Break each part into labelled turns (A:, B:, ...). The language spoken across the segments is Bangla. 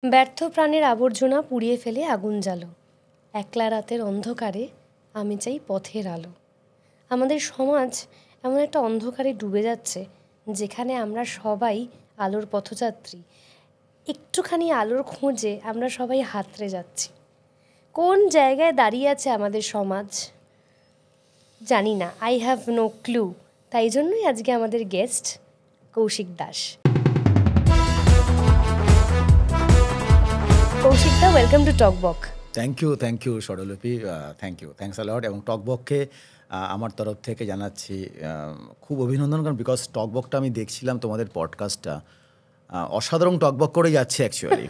A: ব্যর্থ প্রাণের আবর্জনা পুড়িয়ে ফেলে আগুন জ্বালো, একলা রাতের অন্ধকারে আমি চাই পথের আলো। আমাদের সমাজ এমন একটা অন্ধকারে ডুবে যাচ্ছে যেখানে আমরা সবাই আলোর পথযাত্রী। একটুখানি আলোর খোঁজে আমরা সবাই হাতড়ে যাচ্ছি। কোন জায়গায় দাঁড়িয়ে আছে আমাদের সমাজ জানি না, আই হ্যাভ নো ক্লু। তাই জন্যই আজকে আমাদের গেস্ট কৌশিক দাস। কৌশিকদা, welcome to Talkbak.
B: Thank you Swaralipi, thanks a lot. এবং টকবককে আমার তরফ থেকে জানাচ্ছি খুব অভিনন্দন, কারণ বিকজ টকবকটা আমি দেখছিলাম তোমাদের পডকাস্টটা অসাধারণ টকবক করে যাচ্ছে actually.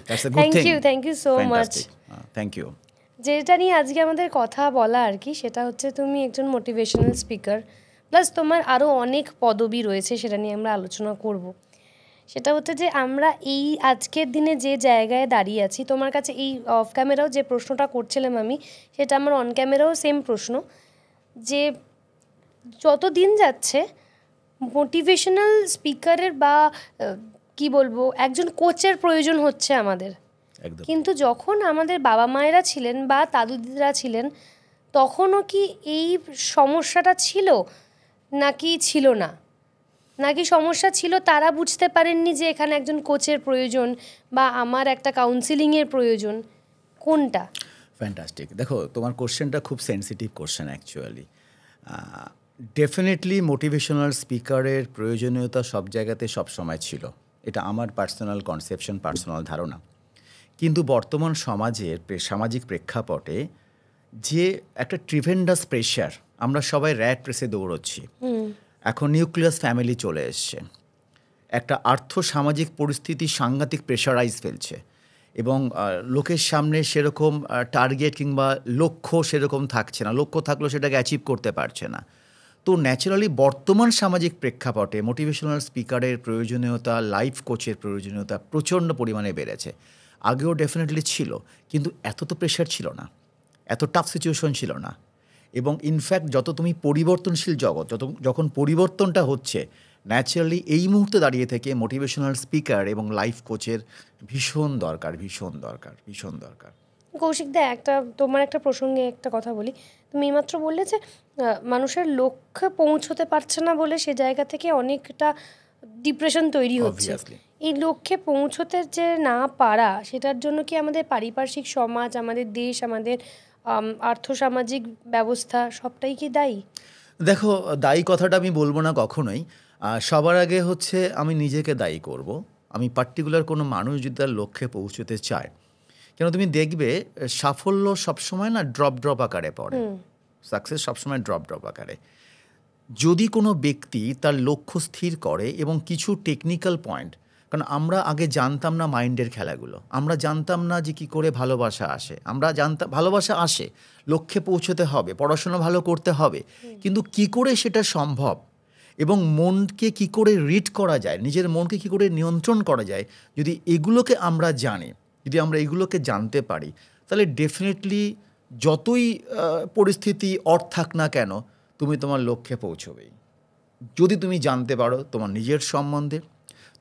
A: Thank you so much.
B: Thank you.
A: যেটা নিয়ে আজকে আমাদের কথা বলা আর কি, সেটা হচ্ছে তুমি একজন মোটিভেশনাল স্পিকার, প্লাস তোমার আরও অনেক পদবি রয়েছে, সেটা নিয়ে আমরা আলোচনা করব। সেটা হচ্ছে যে আমরা এই আজকের দিনে যে জায়গায় দাঁড়িয়ে আছি, তোমার কাছে এই অফ ক্যামেরাও যে প্রশ্নটা করছিলাম আমি, সেটা আমার অন ক্যামেরাও সেম প্রশ্ন, যে যত দিন যাচ্ছে মোটিভেশনাল স্পিকারের বা কি বলবো একজন কোচের প্রয়োজন হচ্ছে আমাদের। কিন্তু যখন আমাদের বাবা মায়েরা ছিলেন বা দাদু দিদিরা ছিলেন, তখনও কি এই সমস্যাটা ছিল নাকি ছিল না, নাকি সমস্যা ছিল তারা বুঝতে পারেননি যে এখানে একজন কোচের প্রয়োজন বা আমার একটা কাউন্সিলিংয়ের প্রয়োজন, কোনটা?
B: ফ্যান্টাস্টিক। দেখো, তোমার কোশ্চেনটা খুব sensitive question actually. Definitely motivational স্পিকারের প্রয়োজনীয়তা সব জায়গাতে সবসময় ছিল, এটা আমার পার্সোনাল কনসেপশন, পার্সোনাল ধারণা। কিন্তু বর্তমান সামাজিক প্রেক্ষাপটে যে একটা ট্রিভেন্ডাস প্রেশার, আমরা সবাই র্যাট রেসে দৌড়চ্ছি। এখন নিউক্লিয়াস ফ্যামিলি চলে এসছে, একটা আর্থসামাজিক পরিস্থিতি সাংঘাতিক প্রেশারাইজ ফেলছে, এবং লোকের সামনে সেরকম টার্গেট কিংবা লক্ষ্য সেরকম থাকছে না, লক্ষ্য থাকলেও সেটাকে অ্যাচিভ করতে পারছে না। তো ন্যাচারালি বর্তমান সামাজিক প্রেক্ষাপটে মোটিভেশনাল স্পিকারের প্রয়োজনীয়তা, লাইফ কোচের প্রয়োজনীয়তা প্রচণ্ড পরিমাণে বেড়েছে। আগেও ডেফিনেটলি ছিল, কিন্তু এত তো প্রেশার ছিল না, এত টাফ সিচুয়েশন ছিল না। এবং ইনফ্যাক্ট যত তুমি পরিবর্তনশীল জগৎ, যখন পরিবর্তনটা হচ্ছে, ন্যাচারালি এই মুহূর্তে দাঁড়িয়ে থেকে মোটিভেশনাল স্পিকার এবং লাইফ কোচের ভীষণ দরকার।
A: কৌশিকদা, তোমার একটা প্রসঙ্গে একটা কথা বলি। তুমি এইমাত্র বললে যে মানুষের লক্ষ্যে পৌঁছতে পারছে না বলে সে জায়গা থেকে অনেকটা ডিপ্রেশন তৈরি হচ্ছে। এই লক্ষ্যে পৌঁছতে যে না পারা, সেটার জন্য কি আমাদের পারিপার্শ্বিক সমাজ, আমাদের দেশ, আমাদের আর্থসামাজিক ব্যবস্থা সবটাই কি দায়ী?
B: দেখো, দায়ী কথাটা আমি বলবো না কখনোই। সবার আগে হচ্ছে আমি নিজেকে দায়ী করব। আমি পার্টিকুলার কোনো মানুষ যদি তার লক্ষ্যে পৌঁছতে চায়, কেন তুমি দেখবে সাফল্য সবসময় না ড্রপ আকারে পড়ে, সাকসেস সবসময় ড্রপ আকারে। যদি কোনো ব্যক্তি তার লক্ষ্য স্থির করে এবং কিছু টেকনিক্যাল পয়েন্ট, কারণ আমরা আগে জানতাম না মাইন্ডের খেলাগুলো, আমরা জানতাম না যে কী করে ভালোবাসা আসে। আমরা জানতাম ভালোবাসা আসে, লক্ষ্যে পৌঁছতে হবে, পড়াশোনা ভালো করতে হবে, কিন্তু কি করে সেটা সম্ভব এবং মনকে কি করে রিড করা যায়, নিজের মনকে কি করে নিয়ন্ত্রণ করা যায়, যদি এগুলোকে আমরা জানি, যদি আমরা এগুলোকে জানতে পারি, তাহলে ডেফিনেটলি যতই পরিস্থিতি থাক না কেন, তুমি তোমার লক্ষ্যে পৌঁছবেই। যদি তুমি জানতে পারো তোমার নিজের সম্বন্ধে,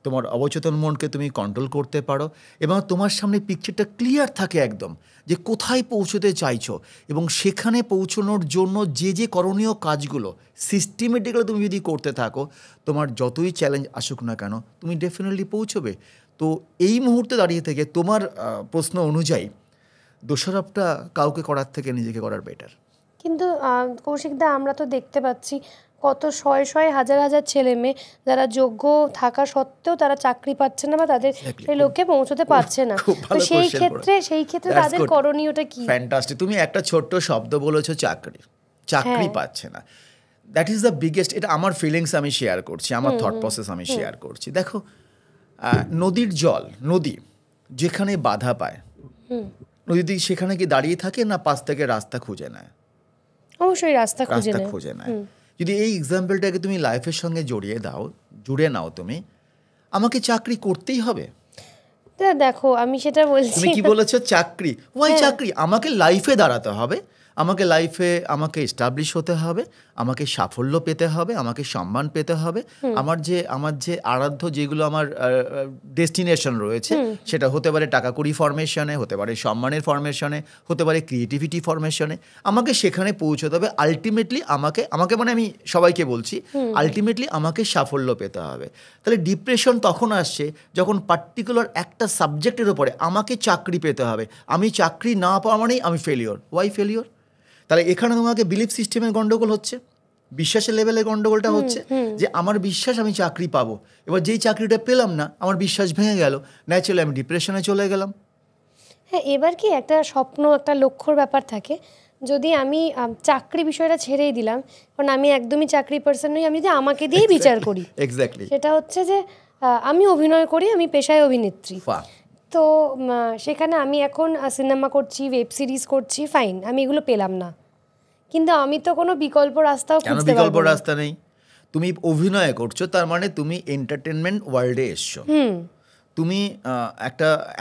B: তোমার অবচেতন মনকে তুমি কন্ট্রোল করতে পারো, এবং তোমার সামনে পিকচারটা ক্লিয়ার থাকে একদম, যে কোথায় পৌঁছতে চাইছো, এবং সেখানে পৌঁছানোর জন্য যে করণীয় কাজগুলো সিস্টেমেটিক্যালি তুমি যদি করতে থাকো, তোমার যতই চ্যালেঞ্জ আসুক না কেন, তুমি ডেফিনেটলি পৌঁছবে। তো এই মুহূর্তে দাঁড়িয়ে থেকে তোমার প্রশ্ন অনুযায়ী দোষারোপটা কাউকে করার থেকে নিজেকে করার বেটার।
A: কিন্তু কৌশিকদা, আমরা তো দেখতে পাচ্ছি কত শয়ে হাজার ছেলে মেয়ে যারা যোগ্য থাকা সত্ত্বেও তারা চাকরি পাচ্ছে না বা তাদের সেই লক্ষ্যে পৌঁছতে পারছে না। তো সেই ক্ষেত্রে তাদের করণীয়টা কি?
B: ফ্যান্টাস্টিক। তুমি একটা ছোট্ট শব্দ বলেছো, চাকরি পাচ্ছে না। That is the biggest. এটা আমার ফিলিংস আমি শেয়ার করছি, আমার থট প্রসেস আমি শেয়ার করছি। দেখো, নদীর জল, নদী যেখানে বাধা পায়, নদী সেখানে কি দাঁড়িয়ে থাকে না পাশ থেকে রাস্তা খুঁজে নেয়?
A: অবশ্যই রাস্তা খুঁজে নেয়।
B: যদি এই এক্সাম্পলটাকে তুমি লাইফের সঙ্গে জুড়ে নাও, তুমি আমাকে চাকরি করতেই হবে।
A: দেখো, আমি সেটা বলছি।
B: তুমি কি বলেছো? চাকরি, ওয়াই চাকরি? আমাকে লাইফে দাঁড়াতে হবে, আমাকে লাইফে আমাকে এস্টাবলিশ হতে হবে, আমাকে সাফল্য পেতে হবে, আমাকে সম্মান পেতে হবে, আমার যে আরাধ্য যেগুলো আমার ডেস্টিনেশন রয়েছে সেটা হতে পারে টাকা কড়ি ফরমেশনে, হতে পারে সম্মানের ফরমেশনে, হতে পারে ক্রিয়েটিভিটি ফরমেশনে, আমাকে সেখানে পৌঁছতে হবে। আলটিমেটলি আমাকে মানে আমি সবাইকে বলছি, আলটিমেটলি আমাকে সাফল্য পেতে হবে। তাহলে ডিপ্রেশন তখন আসছে যখন পার্টিকুলার একটা সাবজেক্টের উপরে আমাকে চাকরি পেতে হবে, আমি চাকরি না পাওয়া মানেই আমি ফেলিওর। Y failure? তাহলে এখানে তোমাকে বিলিফ সিস্টেমের গন্ডগোল হচ্ছে, বিশ্বাসের লেভেলের গন্ডগোলটা হচ্ছে যে আমার বিশ্বাস আমি চাকরি পাবো, এবার যেই চাকরিটা পেলাম না আমার বিশ্বাস ভেঙে গেল, ন্যাচারালি আমি ডিপ্রেশনে চলে গেলাম।
A: হ্যাঁ, এবার কি একটা স্বপ্ন, একটা লক্ষ্যর ব্যাপার থাকে। যদি আমি চাকরি বিষয়টা ছেড়েই দিলাম, কারণ আমি একদমই চাকরি পার্সন নই, আমি যদি আমাকে দিয়েই বিচার করি,
B: এক্স্যাক্টলি
A: সেটা হচ্ছে যে আমি অভিনয় করি, আমি পেশায় অভিনেত্রী, তো সেখানে আমি এখন সিনেমা করছি, ওয়েব সিরিজ করছি, ফাইন, আমি এগুলো পেলাম না, কিন্তু আমি তো কোনো বিকল্প রাস্তাও খুঁজতে পারবো না।
B: বিকল্প রাস্তা নেই, তুমি অভিনয় করছো তার মানে তুমি এন্টারটেনমেন্ট ওয়ার্ল্ডে এসছো, তুমি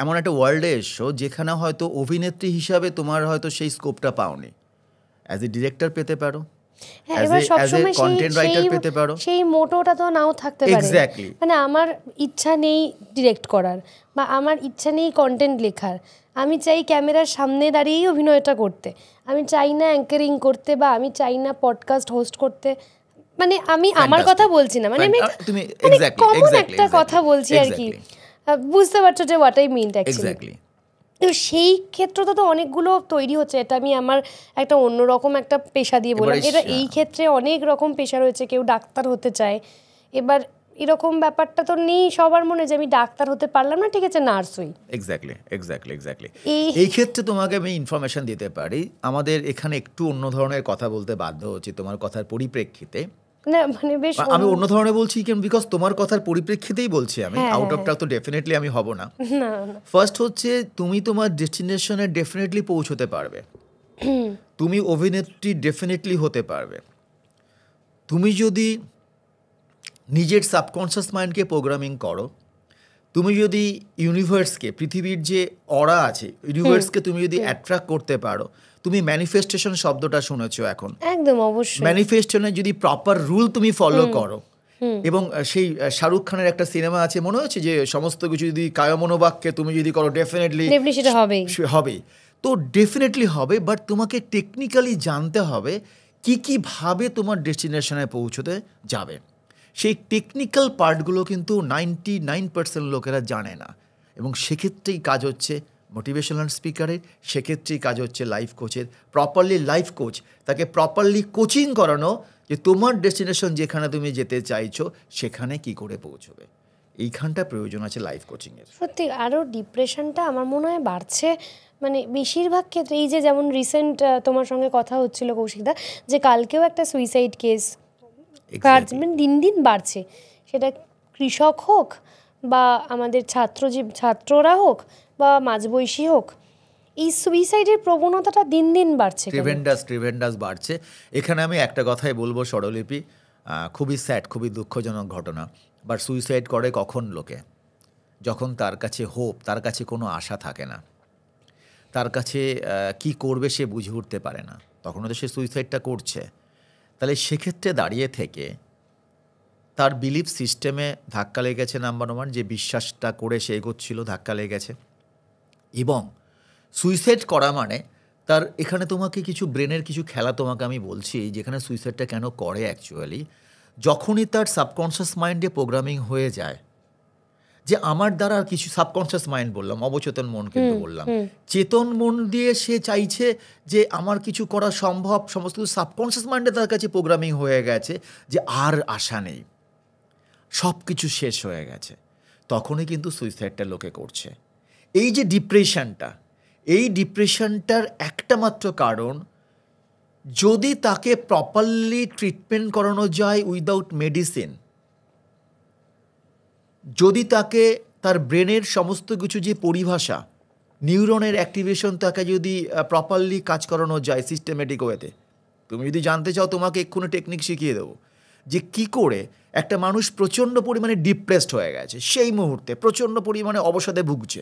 B: এমন একটা ওয়ার্ল্ডে এসছো যেখানে হয়তো অভিনেত্রী হিসাবে তোমার হয়তো সেই স্কোপটা পাওনি, অ্যাজ এ ডিরেক্টর পেতে পারো,
A: সেই মোটোটা তো নাও থাকতে পারে। মানে আমার ইচ্ছা নেই ডিরেক্ট করার, বা আমার ইচ্ছা নেই কন্টেন্ট লেখার, আমি চাই ক্যামেরার সামনে দাঁড়িয়েই অভিনয়টা করতে, আমি চাই না অ্যাঙ্কারিং করতে, বা আমি চাই না পডকাস্ট হোস্ট করতে। মানে আমি আমার কথা বলছি না, মানে আমি কমন একটা কথা বলছি আর কি, বুঝতে পারছো যে হোয়াট আই মিন অ্যাকচুয়ালি। তো সেই ক্ষেত্রটা তো অনেকগুলো তৈরি হচ্ছে, এটা আমি আমার একটা অন্যরকম একটা পেশা দিয়ে বললাম, এটা এই ক্ষেত্রে অনেক রকম পেশা রয়েছে, কেউ ডাক্তার হতে চায়, এবার এরকম ব্যাপারটা তো নেই সবার মনে যে আমি ডাক্তার হতে পারলাম না, ঠিক আছে নার্স হই।
B: এক্স্যাক্টলি এই ক্ষেত্রে তোমাকে আমি ইনফরমেশন দিতে পারি, আমাদের এখানে একটু অন্য ধরনের কথা বলতে বাধ্য হচ্ছি তোমার কথার পরিপ্রেক্ষিতে,
A: মানে বেশ
B: আমি অন্য ধরনের বলছি কেন, বিকজ তোমার কথার পরিপ্রেক্ষিতেই বলছি আমি, আউট অফ টাক তো ডেফিনেটলি আমি হব না। ফার্স্ট হচ্ছে তুমি তোমার ডেস্টিনেশনে ডেফিনেটলি পৌঁছতে পারবে, তুমি অভিনেত্রী ডেফিনেটলি হতে পারবে, তুমি যদি নিজের সাবকনশিয়াস মাইন্ডকে প্রোগ্রামিং করো, তুমি যদি ইউনিভার্সকে, পৃথিবীর যে অরা আছে ইউনিভার্সকে তুমি যদি অ্যাট্রাক্ট করতে পারো, তুমি ম্যানিফেস্টেশন শব্দটা শুনেছো এখন,
A: একদম অবশ্যই,
B: ম্যানিফেস্টেশনের যদি প্রপার রুল তুমি ফলো করো, এবং সেই শাহরুখ খানের একটা সিনেমা আছে মনে হচ্ছে যে সমস্ত কিছু যদি কায়মনোবাক্যে তুমি যদি করো ডেফিনেটলি
A: সেটা
B: হবেই, তো ডেফিনেটলি হবে, বাট তোমাকে টেকনিক্যালি জানতে হবে কীভাবে তোমার ডেস্টিনেশনে পৌঁছতে যাবে। সেই টেকনিক্যাল পার্টগুলো কিন্তু 99% লোকেরা জানে না, এবং সেক্ষেত্রেই কাজ হচ্ছে মোটিভেশনাল স্পিকারের, সেক্ষেত্রেই কাজ হচ্ছে লাইফ কোচের, প্রপারলি লাইফ কোচ তাকে প্রপারলি কোচিং করানো যে তোমার ডেস্টিনেশন যেখানে তুমি যেতে চাইছো সেখানে কি করে পৌঁছবে, এইখানটা প্রয়োজন আছে লাইফ কোচিংয়ের।
A: সত্যি, আরও ডিপ্রেশনটা আমার মনে হয় বাড়ছে, মানে বেশিরভাগ ক্ষেত্রে। এই যে যেমন রিসেন্ট তোমার সঙ্গে কথা হচ্ছিল কৌশিকদা, যে কালকেও একটা সুইসাইড কেস দিন দিন বাড়ছে, সেটা কৃষক হোক বা আমাদের ছাত্ররা হোক বা মাঝবয়সী হোক, এই সুইসাইডের প্রবণতাটা দিন দিন বাড়ছে,
B: ট্রিভেন্ডাস বাড়ছে। এখানে আমি একটা কথাই বলবো স্বরলিপি, খুবই স্যাড, খুবই দুঃখজনক ঘটনা, বাট সুইসাইড করে কখন লোকে? যখন তার কাছে হোপ, তার কাছে কোনো আশা থাকে না, তার কাছে কি করবে সে বুঝে উঠতে পারে না, তখনও তো সে সুইসাইডটা করছে। তাহলে সেক্ষেত্রে দাঁড়িয়ে থেকে তার বিলিফ সিস্টেমে ধাক্কা লেগেছে, নাম্বার ওয়ান, যে বিশ্বাসটা করে সে এগোচ্ছিল ধাক্কা লেগেছে, এবং সুইসাইড করা মানে তার এখানে তোমাকে কিছু ব্রেনের কিছু খেলা তোমাকে আমি বলছি, যেখানে সুইসাইডটা কেন করে অ্যাকচুয়ালি, যখনই তার সাবকনশিয়াস মাইন্ডে প্রোগ্রামিং হয়ে যায় যে আমার দ্বারা কিছু, সাবকনশিয়াস মাইন্ড বললাম, অবচেতন মন কিন্তু বললাম, চেতন মন দিয়ে সে চাইছে যে আমার কিছু করা সম্ভব, সমস্ত কিছু সাবকনশিয়াস মাইন্ডে তার কাছে প্রোগ্রামিং হয়ে গেছে যে আর আশা নেই, সব কিছু শেষ হয়ে গেছে, তখনই কিন্তু সুইসাইডটা লোকে করছে। এই যে ডিপ্রেশনটা, এই ডিপ্রেশনটার একটা মাত্র কারণ, যদি তাকে প্রপারলি ট্রিটমেন্ট করানো যায় উইদাউট মেডিসিন, যদি তাকে তার ব্রেনের সমস্ত কিছু যে পরিভাষা, নিউরনের অ্যাক্টিভেশন তাকে যদি প্রপারলি কাজ করানো যায় সিস্টেমেটিক ওয়েতে, তুমি যদি জানতে চাও তোমাকে এক্ষুনি টেকনিক শিখিয়ে দেবো যে কি করে একটা মানুষ প্রচণ্ড পরিমাণে ডিপ্রেসড হয়ে গেছে, সেই মুহূর্তে প্রচণ্ড পরিমাণে অবসাদে ভুগছে,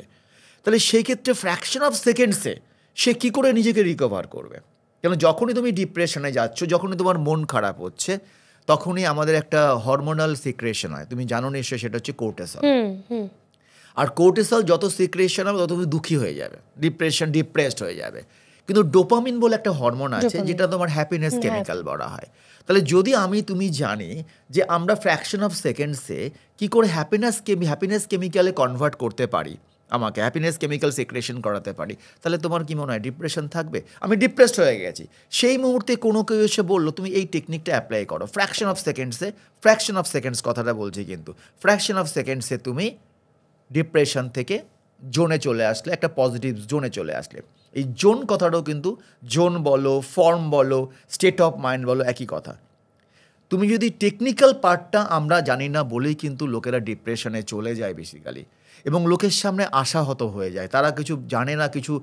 B: তাহলে সেই ক্ষেত্রে ফ্র্যাকশন অফ সেকেন্ডসে সে কী করে নিজেকে রিকভার করবে। কেন যখনই তুমি ডিপ্রেশনে যাচ্ছ, যখনই তোমার মন খারাপ হচ্ছে, তখনই আমাদের একটা হরমোনাল সিক্রেশন হয়, তুমি জানো নিশ্চয়ই, সেটা হচ্ছে কোর্টিসল। আর কোর্টিসল যত সিক্রেশন হবে তত তুমি দুঃখী হয়ে যাবে, ডিপ্রেসড হয়ে যাবে। কিন্তু ডোপামিন বলে একটা হরমোন আছে যেটা তোমার হ্যাপিনেস কেমিক্যাল বলা হয়। তাহলে যদি তুমি জানি যে আমরা ফ্র্যাকশন অফ সেকেন্ডসে কী করে হ্যাপিনেস কেমিক্যালে কনভার্ট করতে পারি, আমাকে হ্যাপিনেস কেমিক্যাল সিক্রেশন করাতে পারি, তাহলে তোমার কি মনে হয় ডিপ্রেশন থাকবে? আমি ডিপ্রেসড হয়ে গেছি, সেই মুহূর্তে কোনো কেউ এসে বললো তুমি এই টেকনিকটা অ্যাপ্লাই করো, ফ্র্যাকশন অফ সেকেন্ডস কথাটা বলছি, কিন্তু ফ্র্যাকশন অফ সেকেন্ডসে তুমি ডিপ্রেশন থেকে জোনে চলে আসলে, একটা পজিটিভ জোনে চলে আসলে। এই জোন কথাটাও কিন্তু জোন বলো, ফর্ম বলো, স্টেট অফ মাইন্ড বলো, একই কথা। তুমি যদি টেকনিক্যাল পার্টটা আমরা জানি না বলেই কিন্তু লোকেরা ডিপ্রেশনে চলে যায় বেসিক্যালি, এবং লোকের সামনে আশাহত হয়ে যায়। তারা কিছু জানে না, কিছু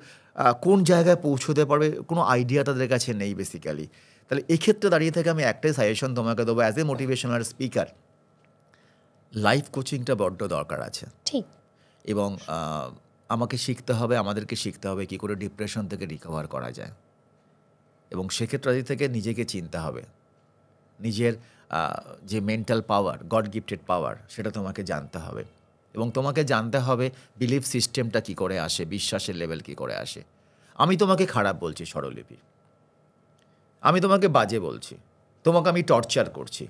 B: কোন জায়গায় পৌঁছতে পারবে কোনো আইডিয়া তাদের কাছে নেই বেসিক্যালি। তাহলে এক্ষেত্রে দাঁড়িয়ে থেকে আমি একটাই সাজেশন তোমাকে দেবো, as a motivational speaker, life কোচিংটা বড্ড দরকার আছে।
A: ঠিক।
B: এবং আমাদেরকে শিখতে হবে কী করে ডিপ্রেশন থেকে রিকভার করা যায়। এবং সেক্ষেত্রে থেকে নিজেকে চিনতে হবে, নিজের যে মেন্টাল পাওয়ার, গড গিফটেড পাওয়ার, সেটা তোমাকে জানতে হবে। এবং তোমাকে জানতে হবে বিলিফ সিস্টেমটা কী করে আসে, বিশ্বাসের লেভেল কী করে আসে। আমি তোমাকে খারাপ বলছি স্বরলিপি, আমি তোমাকে বাজে বলছি, তোমাকে আমি টর্চার করছি,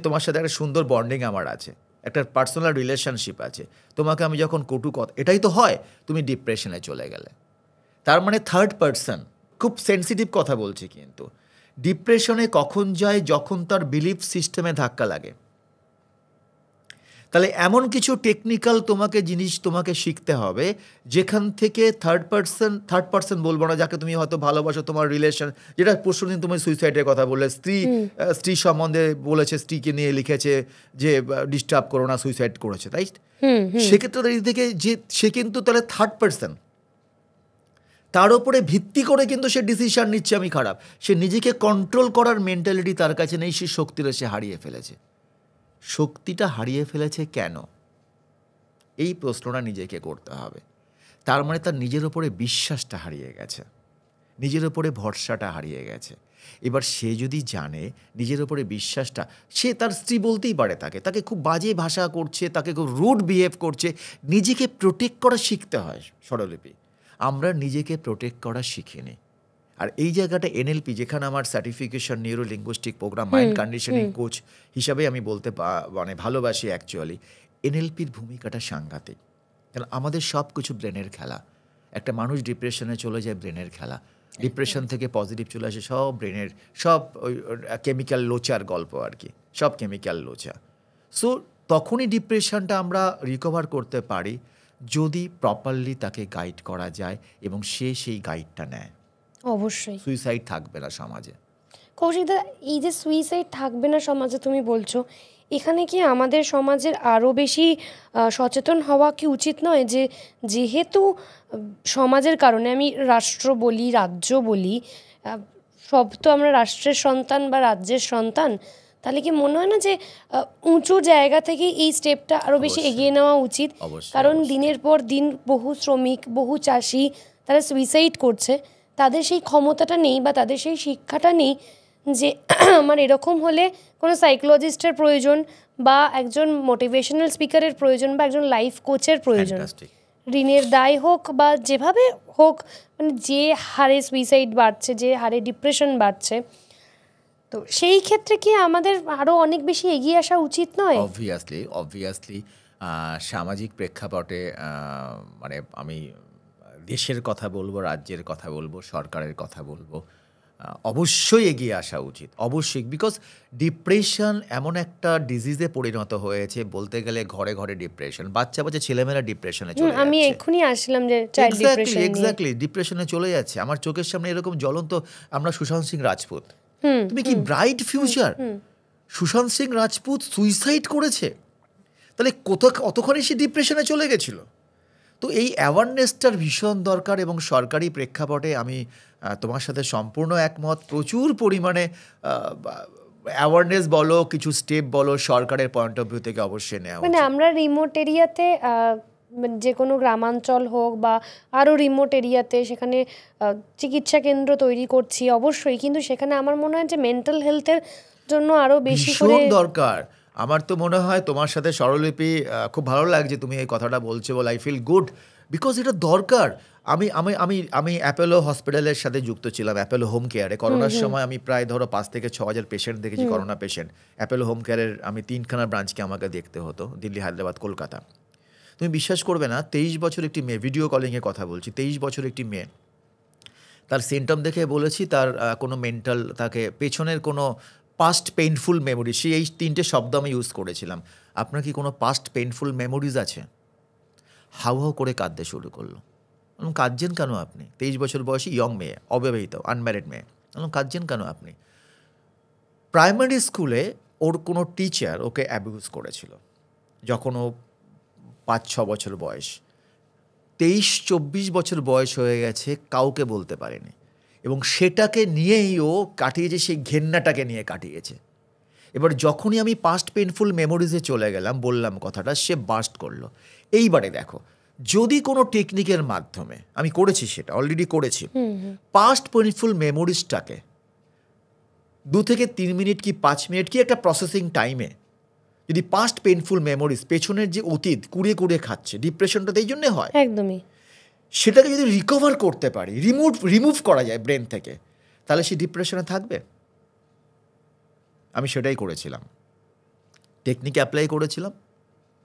B: তোমার সাথে একটা সুন্দর বন্ডিং আমার আছে, একটা পার্সোনাল রিলেশনশিপ আছে, তোমাকে আমি যখন কটু কথা, এটাই তো হয়, তুমি ডিপ্রেশনে চলে গেলে। তার মানে থার্ড পার্সন, খুব সেন্সিটিভ কথা বলছি, কিন্তু ডিপ্রেশনে কখন যায়? যখন তার বিলিফ সিস্টেমে ধাক্কা লাগে। তাহলে এমন কিছু টেকনিক্যাল জিনিস তোমাকে শিখতে হবে, যেখান থেকে থার্ড পার্সন বলবো না, যাকে তুমি হয়তো ভালোবাসো, তোমার রিলেশন, যেটা পরশুদিন তুমি সুইসাইডের কথা বললে, স্ত্রী সম্বন্ধে বলেছে, স্ত্রীকে নিয়ে লিখেছে যে ডিস্টার্ব করো না, সুইসাইড করেছে, রাইট? সেক্ষেত্রে দাঁড়িয়ে থেকে যে সে কিন্তু তাহলে থার্ড পার্সন, তার উপরে ভিত্তি করে কিন্তু সে ডিসিশন নিচ্ছে আমি খারাপ। সে নিজেকে কন্ট্রোল করার মেন্টালিটি তার কাছে নেই, সে শক্তিটা সে হারিয়ে ফেলেছে। শক্তিটা হারিয়ে ফেলেছে কেন? এই প্রশ্নটা নিজেকে করতে হবে। তার মানে তার নিজের ওপরে বিশ্বাসটা হারিয়ে গেছে, নিজের ওপরে ভরসাটা হারিয়ে গেছে। এবার সে যদি জানে নিজের ওপরে বিশ্বাসটা, সে তার স্ত্রী বলতেই পারে তাকে খুব বাজে ভাষা করছে, তাকে খুব রুড বিহেভ করছে, নিজেকে প্রোটেক্ট করা শিখতে হয় স্বরলিপি। আমরা নিজেকে প্রোটেক্ট করা শিখিনি। আর এই জায়গাটা এনএলপি, যেখানে আমার certification neuro linguistic program, mind conditioning coach হিসাবে আমি বলতে ভালোবাসি অ্যাকচুয়ালি, এনএলপির ভূমিকাটা সাংঘাতিক। কারণ আমাদের সব কিছু ব্রেনের খেলা। একটা মানুষ ডিপ্রেশনে চলে যায়, ব্রেনের খেলা। ডিপ্রেশন থেকে পজিটিভ চলে আসে, সব ব্রেনের, সব ওই কেমিক্যাল লোচার গল্প আর কি, সব কেমিক্যাল লোচা। সো তখনই ডিপ্রেশনটা আমরা রিকভার করতে পারি যদি প্রপারলি তাকে গাইড করা যায় এবং সে সেই গাইডটা নেয়।
A: অবশ্যই
B: সুইসাইড থাকবে না সমাজে।
A: কৌশিকদা, এই যে সুইসাইড থাকবে না সমাজে তুমি বলছো, এখানে কি আমাদের সমাজের আরও বেশি সচেতন হওয়া কি উচিত নয়? যে যেহেতু সমাজের কারণে, আমি রাষ্ট্র বলি, রাজ্য বলি, সব তো আমরা রাষ্ট্রের সন্তান বা রাজ্যের সন্তান, তাহলে কি মনে হয় না যে উঁচু জায়গা থেকে এই স্টেপটা আরও বেশি এগিয়ে নেওয়া উচিত? কারণ দিনের পর দিন বহু শ্রমিক, বহু চাষি তারা সুইসাইড করছে, তাদের সেই ক্ষমতাটা নেই বা তাদের সেই শিক্ষাটা নেই যে আমার এরকম হলে কোনো সাইকোলজিস্টের প্রয়োজন বা একজন মোটিভেশনাল স্পিকারের প্রয়োজন বা একজন লাইফ কোচের প্রয়োজন। ঋণের দায় হোক বা যেভাবে হোক, মানে যে হারে সুইসাইড বাড়ছে, যে হারে ডিপ্রেশন বাড়ছে, তো সেই ক্ষেত্রে কি আমাদের আরও অনেক বেশি এগিয়ে আসা উচিত নয়?
B: অবভিয়াসলি সামাজিক প্রেক্ষাপটে, মানে আমি দেশের কথা বলবো, রাজ্যের কথা বলবো, সরকারের কথা বলবো, অবশ্যই এগিয়ে আসা উচিত, অবশ্যই। বিকজ ডিপ্রেশন এমন একটা ডিজিজে পরিণত হয়েছে, বলতে গেলে ঘরে ঘরে ডিপ্রেশন, বাচ্চা ছেলেমেয়েরা ডিপ্রেশনে চলে যাচ্ছে।
A: আমি এক্ষুনি আসলাম যে চাইল্ড ডিপ্রেশন,
B: এক্স্যাক্টলি ডিপ্রেশনে চলে যাচ্ছে। আমার চোখের সামনে এরকম জ্বলন্ত, আমরা সুশান্ত সিং রাজপুত, তুমি কি bright future, Sushant Singh Rajput suicide করেছে, তাহলে কতখানি সে ডিপ্রেশনে চলে গেছিল। তো এই অ্যাওয়ারনেসটার ভীষণ দরকার, এবং সরকারি প্রেক্ষাপটে আমি তোমার সাথে সম্পূর্ণ একমত। প্রচুর পরিমাণে অ্যাওয়ারনেস বলো, কিছু স্টেপ বলো, সরকারের পয়েন্ট অফ ভিউ থেকে অবশ্যই নেওয়া।
A: মানে আমরা রিমোট এরিয়াতে যে কোনো গ্রামাঞ্চল হোক বা আরও রিমোট এরিয়াতে সেখানে চিকিৎসা কেন্দ্র তৈরি করছি অবশ্যই, কিন্তু সেখানে আমার মনে হয় যে মেন্টাল হেলথের জন্য আরও বেশি করে
B: ভীষণ দরকার। আমার তো মনে হয় তোমার সাথে স্বরলিপি খুব ভালো লাগছে তুমি এই কথাটা বলছো বলে আই ফিল গুড, বিকজ এটা দরকার। আমি আমি আমি আমি অ্যাপোলো হসপিটালের সাথে যুক্ত ছিলাম, অ্যাপোলো হোম কেয়ারে। করোনার সময় আমি প্রায় ধরো 5 থেকে 6,000 পেশেন্ট দেখেছি, করোনা পেশেন্ট। অ্যাপোলো হোম কেয়ারের আমি 3খানা ব্রাঞ্চকে আমাকে দেখতে হতো, দিল্লি, হায়দ্রাবাদ, কলকাতা। তুমি বিশ্বাস করবে না, 23 বছর একটি মেয়ে, ভিডিও কলিংয়ে কথা বলছি, 23 বছর একটি মেয়ে, তার সিমটম দেখে বলেছি তার কোনো মেন্টাল, তাকে পেছনের কোনো পাস্ট পেইনফুল মেমোরি, সেই এই 3টে শব্দ আমি ইউজ করেছিলাম। আপনার কি কোনো পাস্ট পেইনফুল মেমোরিজ আছে? হাউ হাউ করে কাঁদতে শুরু করলো। বললাম কাঁদছেন কেন আপনি? 23 বছর বয়সী ইয়ং মেয়ে, অবিবাহিত, আনম্যারিড মেয়ে। বললাম কাঁদছেন কেন আপনি? প্রাইমারি স্কুলে ওর কোনো টিচার ওকে অ্যাবিউজ করেছিল যখন ও 5-6 বছর বয়স। 23-24 বছর বয়স হয়ে গেছে, কাউকে বলতে পারেনি, এবং সেটাকে নিয়েই ও কাটিয়েছে, সেই ঘেন্নাটাকে নিয়ে কাটিয়েছে। এবার যখনই আমি পাস্ট পেইনফুল মেমোরিজে চলে গেলাম, বললাম কথাটা, সে বাস্ট করলো। এইবারে দেখো, যদি কোনো টেকনিকের মাধ্যমে, আমি করেছি সেটা, অলরেডি করেছি, পাস্ট পেইনফুল মেমোরিজটাকে 2 থেকে 3 মিনিট কি 5 মিনিট কি একটা প্রসেসিং টাইমে যদি পাস্ট পেইনফুল মেমোরিজ, পেছনের যে অতীত কুড়িয়ে কুড়িয়ে খাচ্ছে, ডিপ্রেশনটা এই জন্যে হয়,
A: একদমই,
B: সেটাকে যদি রিকভার করতে পারি, রিমুভ করা যায় ব্রেন থেকে, তাহলে সে ডিপ্রেশনে থাকবে। আমি সেটাই করেছিলাম, টেকনিক অ্যাপ্লাই করেছিলাম,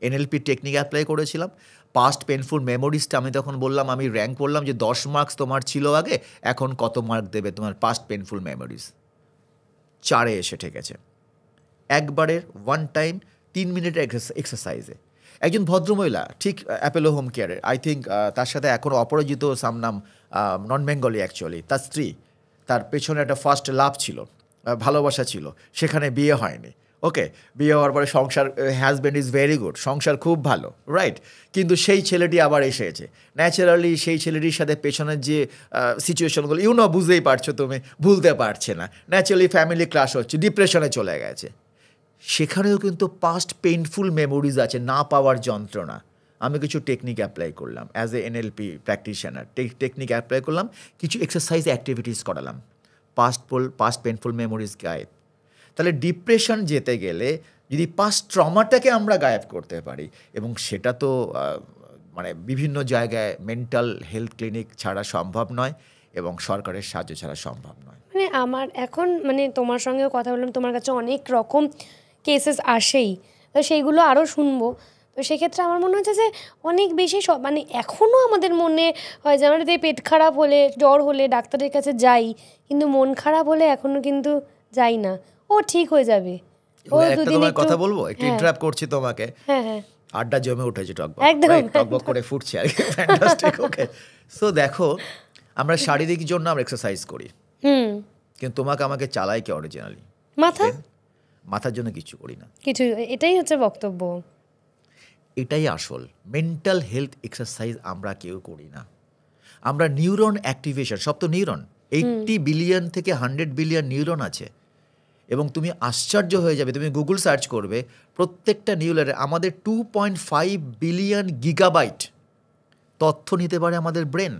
B: এনএলপি টেকনিক অ্যাপ্লাই করেছিলাম। পাস্ট পেইনফুল মেমোরিজটা আমি তখন বললাম, আমি র্যাঙ্ক করলাম যে 10 মার্কস তোমার ছিল আগে, এখন কত মার্ক দেবে তোমার পাস্ট পেইনফুল মেমোরিজ। 4-এ এসে ঠেকেছে একবারের, ওয়ান টাইম 3 মিনিটের এক্সারসাইজে। একজন ভদ্রমহিলা, ঠিক অ্যাপোলো হোম কেয়ারের, আই থিঙ্ক তার সাথে এখনও অপরাজিত সামনাম, নন বেঙ্গলি অ্যাকচুয়ালি, তার স্ত্রী, তার পেছনে একটা ফার্স্ট লাভ ছিল, ভালোবাসা ছিল, সেখানে বিয়ে হয়নি। ওকে, বিয়ে হওয়ার পরে সংসার, হাজব্যান্ড ইজ ভেরি গুড, সংসার খুব ভালো, রাইট, কিন্তু সেই ছেলেটি আবার এসেছে। ন্যাচারালি সেই ছেলেটির সাথে পেছনের যে সিচুয়েশনগুলো, বুঝতেই পারছো তুমি, ভুলতে পারছে না, ন্যাচারালি ফ্যামিলি ক্লাশ হচ্ছে, ডিপ্রেশনে চলে গেছে। সেখানেও কিন্তু পাস্ট পেইনফুল মেমোরিজ আছে, না পাওয়ার যন্ত্রণা। আমি কিছু টেকনিক অ্যাপ্লাই করলাম as a NLP practitioner, technique apply করলাম, কিছু এক্সারসাইজ অ্যাক্টিভিটিস করালাম, পাস্ট পেইনফুল মেমোরিজ গায়েব। তাহলে ডিপ্রেশন যেতে গেলে যদি পাস্ট ট্রমাটাকে আমরা গায়েব করতে পারি, এবং সেটা তো মানে বিভিন্ন জায়গায় মেন্টাল হেলথ ক্লিনিক ছাড়া সম্ভব নয়, এবং সরকারের সাহায্য ছাড়া সম্ভব নয়।
A: মানে আমার এখন মানে তোমার সঙ্গেও কথা বললাম, তোমার কাছে অনেক রকম কেসেস আসেই, তো সেইগুলো আরও শুনবো। তো সেক্ষেত্রে আমার মনে হচ্ছে যে অনেক বেশি মানে এখনও আমাদের মনে হয় যে আমাদের পেট খারাপ হলে, জ্বর হলে ডাক্তারের কাছে যাই, কিন্তু মন খারাপ হলে এখনও কিন্তু যাই না, ও ঠিক হয়ে যাবে, ও দুদিন
B: তোমার কথা বলবো, একটু ইন্টারাপ্ট করছি তোমাকে।
A: হ্যাঁ হ্যাঁ,
B: আড্ডা জমে উঠেছে,
A: একদম
B: টকবক করে ফুটছে আর কি, ফ্যান্টাস্টিক। ওকে, সো দেখো, আমরা শারীরিক জন্য আমরা এক্সারসাইজ করি, কিন্তু তোমাকে আমাকে চালাই কি অরিজিনালি? মাথার জন্য কিছু করি না,
A: কিছু, এটাই হচ্ছে বক্তব্য,
B: এটাই আসল। মেন্টাল হেলথ এক্সারসাইজ আমরা কেউ করি না। আমরা নিউরন অ্যাক্টিভেশন, সব তো নিউরন, 80 বিলিয়ন থেকে 100 বিলিয়ন নিউরন আছে, এবং তুমি আশ্চর্য হয়ে যাবে, তুমি গুগল সার্চ করবে, প্রত্যেকটা নিউরনে আমাদের 2.5 বিলিয়ন গিগাবাইট তথ্য নিতে পারে আমাদের ব্রেন।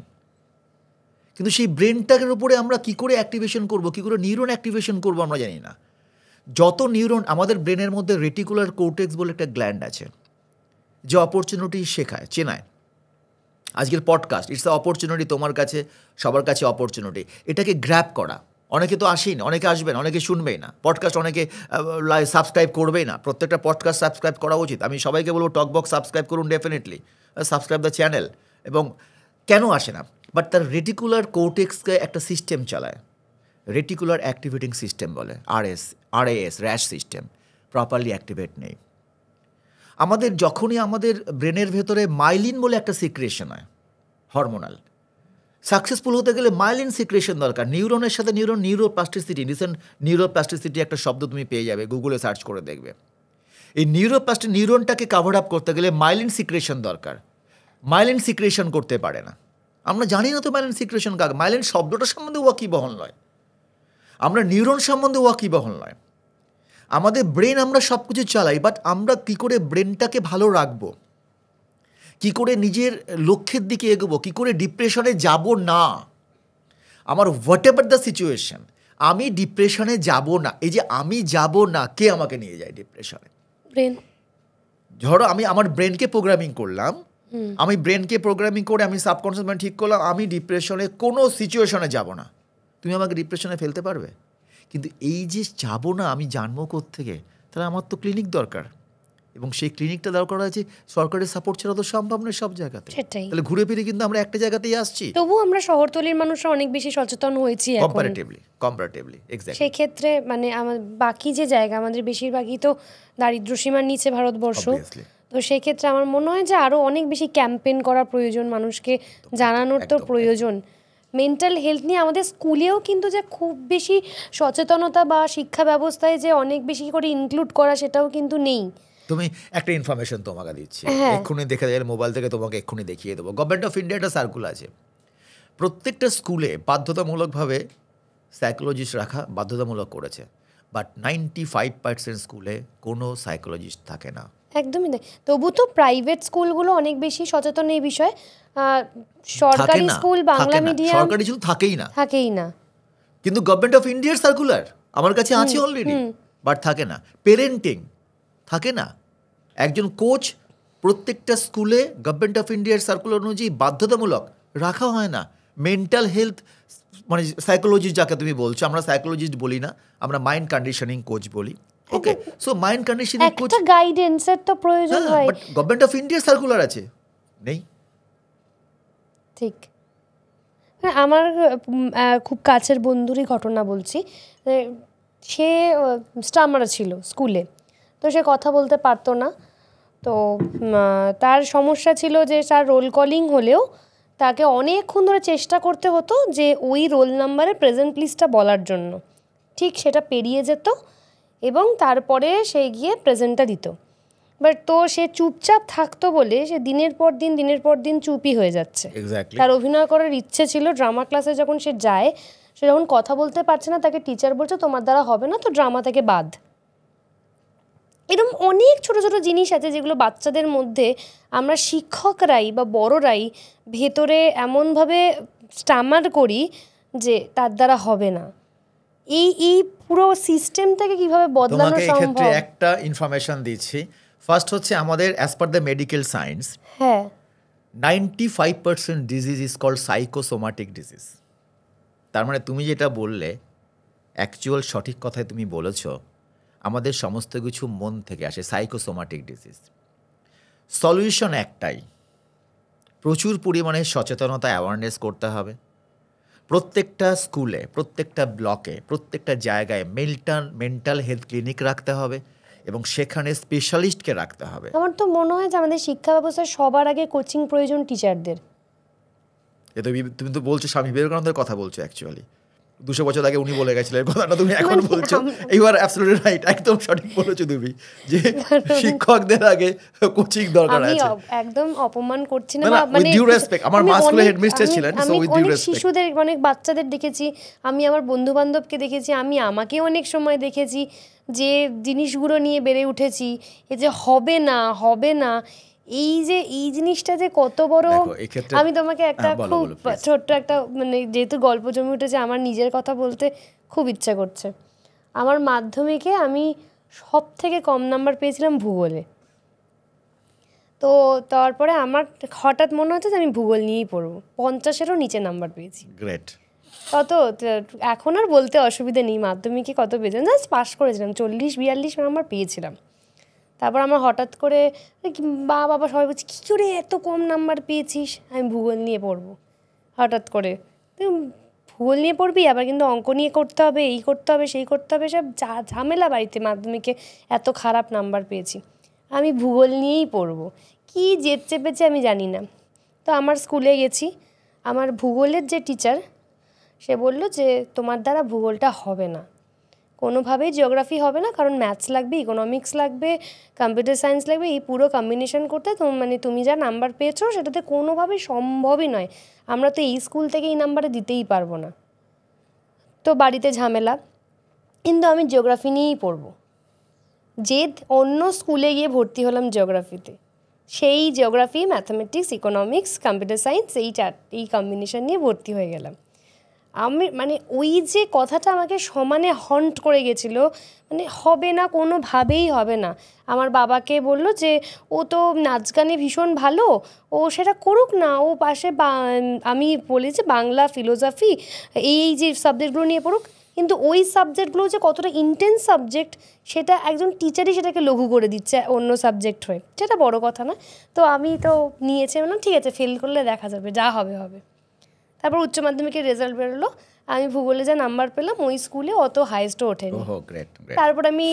B: কিন্তু সেই ব্রেনটার উপরে আমরা কি করে অ্যাক্টিভেশন করব, কি করে নিউরন অ্যাক্টিভেশন করব আমরা জানি না। যত নিউরন আমাদের ব্রেনের মধ্যে, রেটিকুলার কোর্টেক্স বলে একটা গ্ল্যান্ড আছে, যে অপরচুনিটি শেখায়, চেনায়। আজকের পডকাস্ট, ইটস আ অপরচুনিটি, তোমার কাছে, সবার কাছে অপরচুনিটি, এটাকে গ্র্যাব করা। অনেকে তো আসেই না, অনেকে আসবে না, অনেকে শুনবেই না পডকাস্ট, অনেকে সাবস্ক্রাইব করবেই না। প্রত্যেকটা পডকাস্ট সাবস্ক্রাইব করা উচিত। আমি সবাইকে বলবো টকবক্স সাবস্ক্রাইব করুন, ডেফিনেটলি সাবস্ক্রাইব দ্য চ্যানেল। এবং কেন আসে না? বাট তার রেটিকুলার কোর্টেক্সকে একটা সিস্টেম চালায়, রেটিকুলার অ্যাক্টিভেটিং সিস্টেম বলে, RAS, rash system, properly activate নেই। আমাদের যখনই আমাদের ব্রেনের ভেতরে মাইলিন বলে একটা সিক্রেশন হয়, হরমোনাল, সাকসেসফুল হতে গেলে মাইলিন সিক্রেশন দরকার। নিউরনের সাথে নিউরোপ্লাস্টিসিটি, রিসেন্ট নিউরোপ্লাস্টিসিটি একটা শব্দ তুমি পেয়ে যাবে, গুগলে সার্চ করে দেখবে। এই নিউরনটাকে কাভার আপ করতে গেলে মাইলিন সিক্রেশন দরকার। মাইলিন সিক্রেশন করতে পারে না। আমরা জানি না তো মাইলিন সিক্রেশন কাকে। মাইলিন শব্দটা সম্বন্ধে ওয়াকিবহল নয়, আমরা নিউরন সম্বন্ধে ওয়াকিবহল নয়। আমাদের ব্রেন, আমরা সব কিছু চালাই, বাট আমরা কী করে ব্রেনটাকে ভালো রাখবো, কি করে নিজের লক্ষ্যের দিকে এগোবো, কি করে ডিপ্রেশনে যাব না। আমার হোয়াট এভার দ্য সিচুয়েশন, আমি ডিপ্রেশনে যাব না। এই যে আমি যাব না, কে আমাকে নিয়ে যায় ডিপ্রেশনে?
A: ব্রেন।
B: ধরো আমি আমার ব্রেনকে প্রোগ্রামিং করলাম, আমি ব্রেনকে প্রোগ্রামিং করে আমি সাবকনসিয়াস মাইন্ড ঠিক করলাম আমি ডিপ্রেশনে কোনো সিচুয়েশনে যাব না। তুমি আমাকে ডিপ্রেশনে ফেলতে পারবে? কিন্তু এই যে যাব না, আমি জানবো কোত্থেকে? তাহলে আমার তো ক্লিনিক দরকার, এবং সেই ক্লিনিকটা দরকার আছে সরকারের সাপোর্ট ছাড়া তো সম্ভব নয় সব জায়গাতে।
A: সেটাই।
B: তাহলে ঘুরে ফিরে কিন্তু আমরা একটা জায়গাতেই আসছি।
A: তবু আমরা শহরতলির মানুষরা অনেক বেশি সচেতন হয়েছি এখন
B: কম্পারেটিভলি এক্স্যাক্টলি।
A: সেক্ষেত্রে মানে বাকি যে জায়গা আমাদের বেশিরভাগই তো দারিদ্র্যসীমার নিচে ভারতবর্ষ, তো সেক্ষেত্রে আমার মনে হয় যে আরও অনেক বেশি ক্যাম্পেইন করা প্রয়োজন, মানুষকে জানানোর তো প্রয়োজন। মেন্টাল হেলথ নিয়ে আমাদের স্কুলেও কিন্তু যে খুব বেশি সচেতনতা বা শিক্ষা ব্যবস্থায় যে অনেক বেশি করে ইনক্লুড করা, সেটাও কিন্তু নেই।
B: তুমি একটা ইনফরমেশন তোমাকে দিচ্ছি, এক্ষুনি দেখে গেলে মোবাইল থেকে তোমাকে এক্ষুনি দেখিয়ে দেবো। গভর্নমেন্ট অফ ইন্ডিয়া একটা সার্কুলার আছে, প্রত্যেকটা স্কুলে বাধ্যতামূলকভাবে সাইকোলজিস্ট রাখা বাধ্যতামূলক করেছে, বাট 95% স্কুলে কোনো সাইকোলজিস্ট থাকে না।
A: একদমই তাই। তবু তো প্রাইভেট স্কুলগুলো অনেক বেশি সচেতন এই বিষয়ে। সরকারি স্কুল বাংলা মিডিয়াম
B: সরকারি স্কুল থাকেই না। কিন্তু গভর্নমেন্ট অফ ইন্ডিয়ার সার্কুলার আমার কাছে আছে অলরেডি, বাট থাকে না। পেরেন্টিং থাকে না। একজন কোচ প্রত্যেকটা স্কুলে গভর্নমেন্ট অফ ইন্ডিয়ার সার্কুলার অনুযায়ী বাধ্যতামূলক রাখা হয় না। মেন্টাল হেলথ মানে সাইকোলজিস্ট যাকে তুমি বলছো, আমরা সাইকোলজিস্ট বলি না, আমরা মাইন্ড কন্ডিশনিং কোচ বলি। ওকে, সো মাইন্ড কন্ডিশনিং কোচ,
A: একটা গাইডেন্সের তো প্রয়োজন হয়,
B: বাট গভর্নমেন্ট অফ ইন্ডিয়ার সার্কুলার আছে নেই।
A: ঠিক। আমার খুব কাছের বন্ধুরই ঘটনা বলছি। সে স্টামার ছিল স্কুলে, তো সে কথা বলতে পারতো না। তো তার সমস্যা ছিল যে তার রোল কলিং হলেও তাকে অনেকক্ষণ ধরে চেষ্টা করতে হতো যে ওই রোল নাম্বারের প্রেজেন্ট লিস্টটা বলার জন্য। ঠিক সেটা পেরিয়ে যেত এবং তারপরে সে গিয়ে প্রেজেন্টটা দিত। বাট তো সে চুপচাপ থাকতো বলে সে দিনের পর দিন চুপই হয়ে যাচ্ছে। তার অভিনয় করার ইচ্ছে ছিল। ড্রামা ক্লাসে যখন সে যায়, সে যখন কথা বলতে পারছে না, তাকে টিচার বলছে তোমার দ্বারা হবে না, তো ড্রামা থেকে বাদ। এরকম অনেক ছোট ছোট জিনিস আছে যেগুলো বাচ্চাদের মধ্যে আমরা শিক্ষকরাই বা বড়রাই ভেতরে এমনভাবে স্টামার করি যে তার দ্বারা হবে না। এই পুরো সিস্টেমটাকে কিভাবে বদলানো সম্ভব?
B: একটা ইনফরমেশন দিচ্ছি। ফার্স্ট হচ্ছে আমাদের as per the medical science, 95% disease is called psychosomatic disease. তার মানে তুমি যেটা বললে অ্যাকচুয়াল সঠিক কথায় তুমি বলেছ, আমাদের সমস্ত কিছু মন থেকে আসে, সাইকোসোমাটিক ডিজিজ। সলিউশন একটাই, প্রচুর পরিমাণে সচেতনতা অ্যাওয়ারনেস করতে হবে। প্রত্যেকটা স্কুলে, প্রত্যেকটা ব্লকে, প্রত্যেকটা জায়গায় মেন্টাল হেলথ ক্লিনিক রাখতে হবে এবং সেখানে স্পেশালিস্টকে রাখতে হবে।
A: আমার তো মনে হয় যে আমাদের শিক্ষা ব্যবস্থায় সবার আগে কোচিং প্রয়োজন টিচারদের।
B: তুমি তো বলছো স্বামী বিবেকানন্দের কথা বলছো, অ্যাকচুয়ালি 200 বছর আগে উনি বলে গেছিলেন কথাটা, তুমি এখন বলছো। ইউ আর অ্যাবসলিউটলি রাইট, একদম সঠিক বলেছো তুমি, যে শিক্ষকদের আগে কোচিং দরকার আছে।
A: আমি একদম অপমান করছি না,
B: মানে ডিউ রেসপেক্ট, আমার মা স্কুলে হেডমিস্ট্রেস ছিলেন, সো উইথ ডিউ রেসপেক্ট।
A: শিশুদের অনেক বাচ্চাদের দেখেছি আমি, আমার বন্ধু বান্ধবকে দেখেছি আমি, আমাকে অনেক সময় দেখেছি যে জিনিসগুলো নিয়ে বেড়ে উঠেছি, এই যে হবে না, এই জিনিসটা যে কত বড়। আমি তোমাকে একটা খুব ছোট্ট একটা মানে যেহেতু গল্প জমে উঠেছে, আমার নিজের কথা বলতে খুব ইচ্ছা করছে। আমার মাধ্যমিকে আমি সব থেকে কম নাম্বার পেয়েছিলাম ভূগোলে। তো তারপরে আমার হঠাৎ মনে হচ্ছে যে আমি ভূগোল নিয়েই পড়বো, 50-এরও নিচে নাম্বার পেয়েছি।
B: গ্রেট।
A: কত এখন আর বলতে অসুবিধা নেই, মাধ্যমিকে কত পেয়েছিলাম, জাস্ট পাস করেছিলাম, 40-42 নাম্বার পেয়েছিলাম। তারপর আমার হঠাৎ করে বাবা সবাই বলছে কী করে এত কম নাম্বার পেয়েছিস, আমি ভূগোল নিয়ে পড়বো। হঠাৎ করে ভূগোল নিয়ে পড়বি, আবার কিন্তু অঙ্ক নিয়ে করতে হবে, এই করতে হবে, সেই করতে হবে, সব ঝামেলা বাড়িতে। মাধ্যমিকে এত খারাপ নাম্বার পেয়েছি, আমি ভূগোল নিয়েই পড়বো। কী জেদ চেপেছে আমি জানি না। তো আমার স্কুলে গেছি, আমার ভূগোলের যে টিচার, সে বলল যে তোমার দ্বারা ভূগোলটা হবে না, কোনোভাবেই জিওগ্রাফি হবে না, কারণ ম্যাথস লাগবে, ইকোনমিক্স লাগবে, কম্পিউটার সায়েন্স লাগবে, এই পুরো কম্বিনেশন করতে তুমি যা নাম্বার পেয়েছো সেটাতে কোনোভাবেই সম্ভবই নয়, আমরা তো এই স্কুল থেকে এই নাম্বারে দিতেই পারবো না। তো বাড়িতে ঝামেলা, কিন্তু আমি জিওগ্রাফি নিয়েই পড়বো। অন্য স্কুলে গিয়ে ভর্তি হলাম জিওগ্রাফিতে, সেই geography, mathematics, economics, computer science এই কম্বিনেশন নিয়ে ভর্তি হয়ে গেলাম। আমি মানে ওই যে কথাটা আমাকে সমানে হন্ট করে গেছিলো, মানে হবে না, কোনোভাবেই হবে না। আমার বাবাকে বলল যে ও তো নাচ গানে ভীষণ ভালো, ও সেটা করুক না, ও পাশে আমি বলেছি বাংলা, ফিলোসফি এই যে সাবজেক্টগুলো নিয়ে পড়ুক। কিন্তু ওই সাবজেক্টগুলো যে কতটা ইন্টেন্স সাবজেক্ট সেটা একজন টিচারই সেটাকে লঘু করে দিচ্ছে অন্য সাবজেক্ট হয়ে, সেটা বড় কথা না। তো আমি তো নিয়েছি, মানে ঠিক আছে ফেল করলে দেখা যাবে, যা হবে হবে। তারপর উচ্চ মাধ্যমিকের রেজাল্ট বেরোলো, আমি ভূগোলে যা নাম্বার পেলাম ওই স্কুলে অত হাইয়েস্টও ওঠেনি। তারপর আমি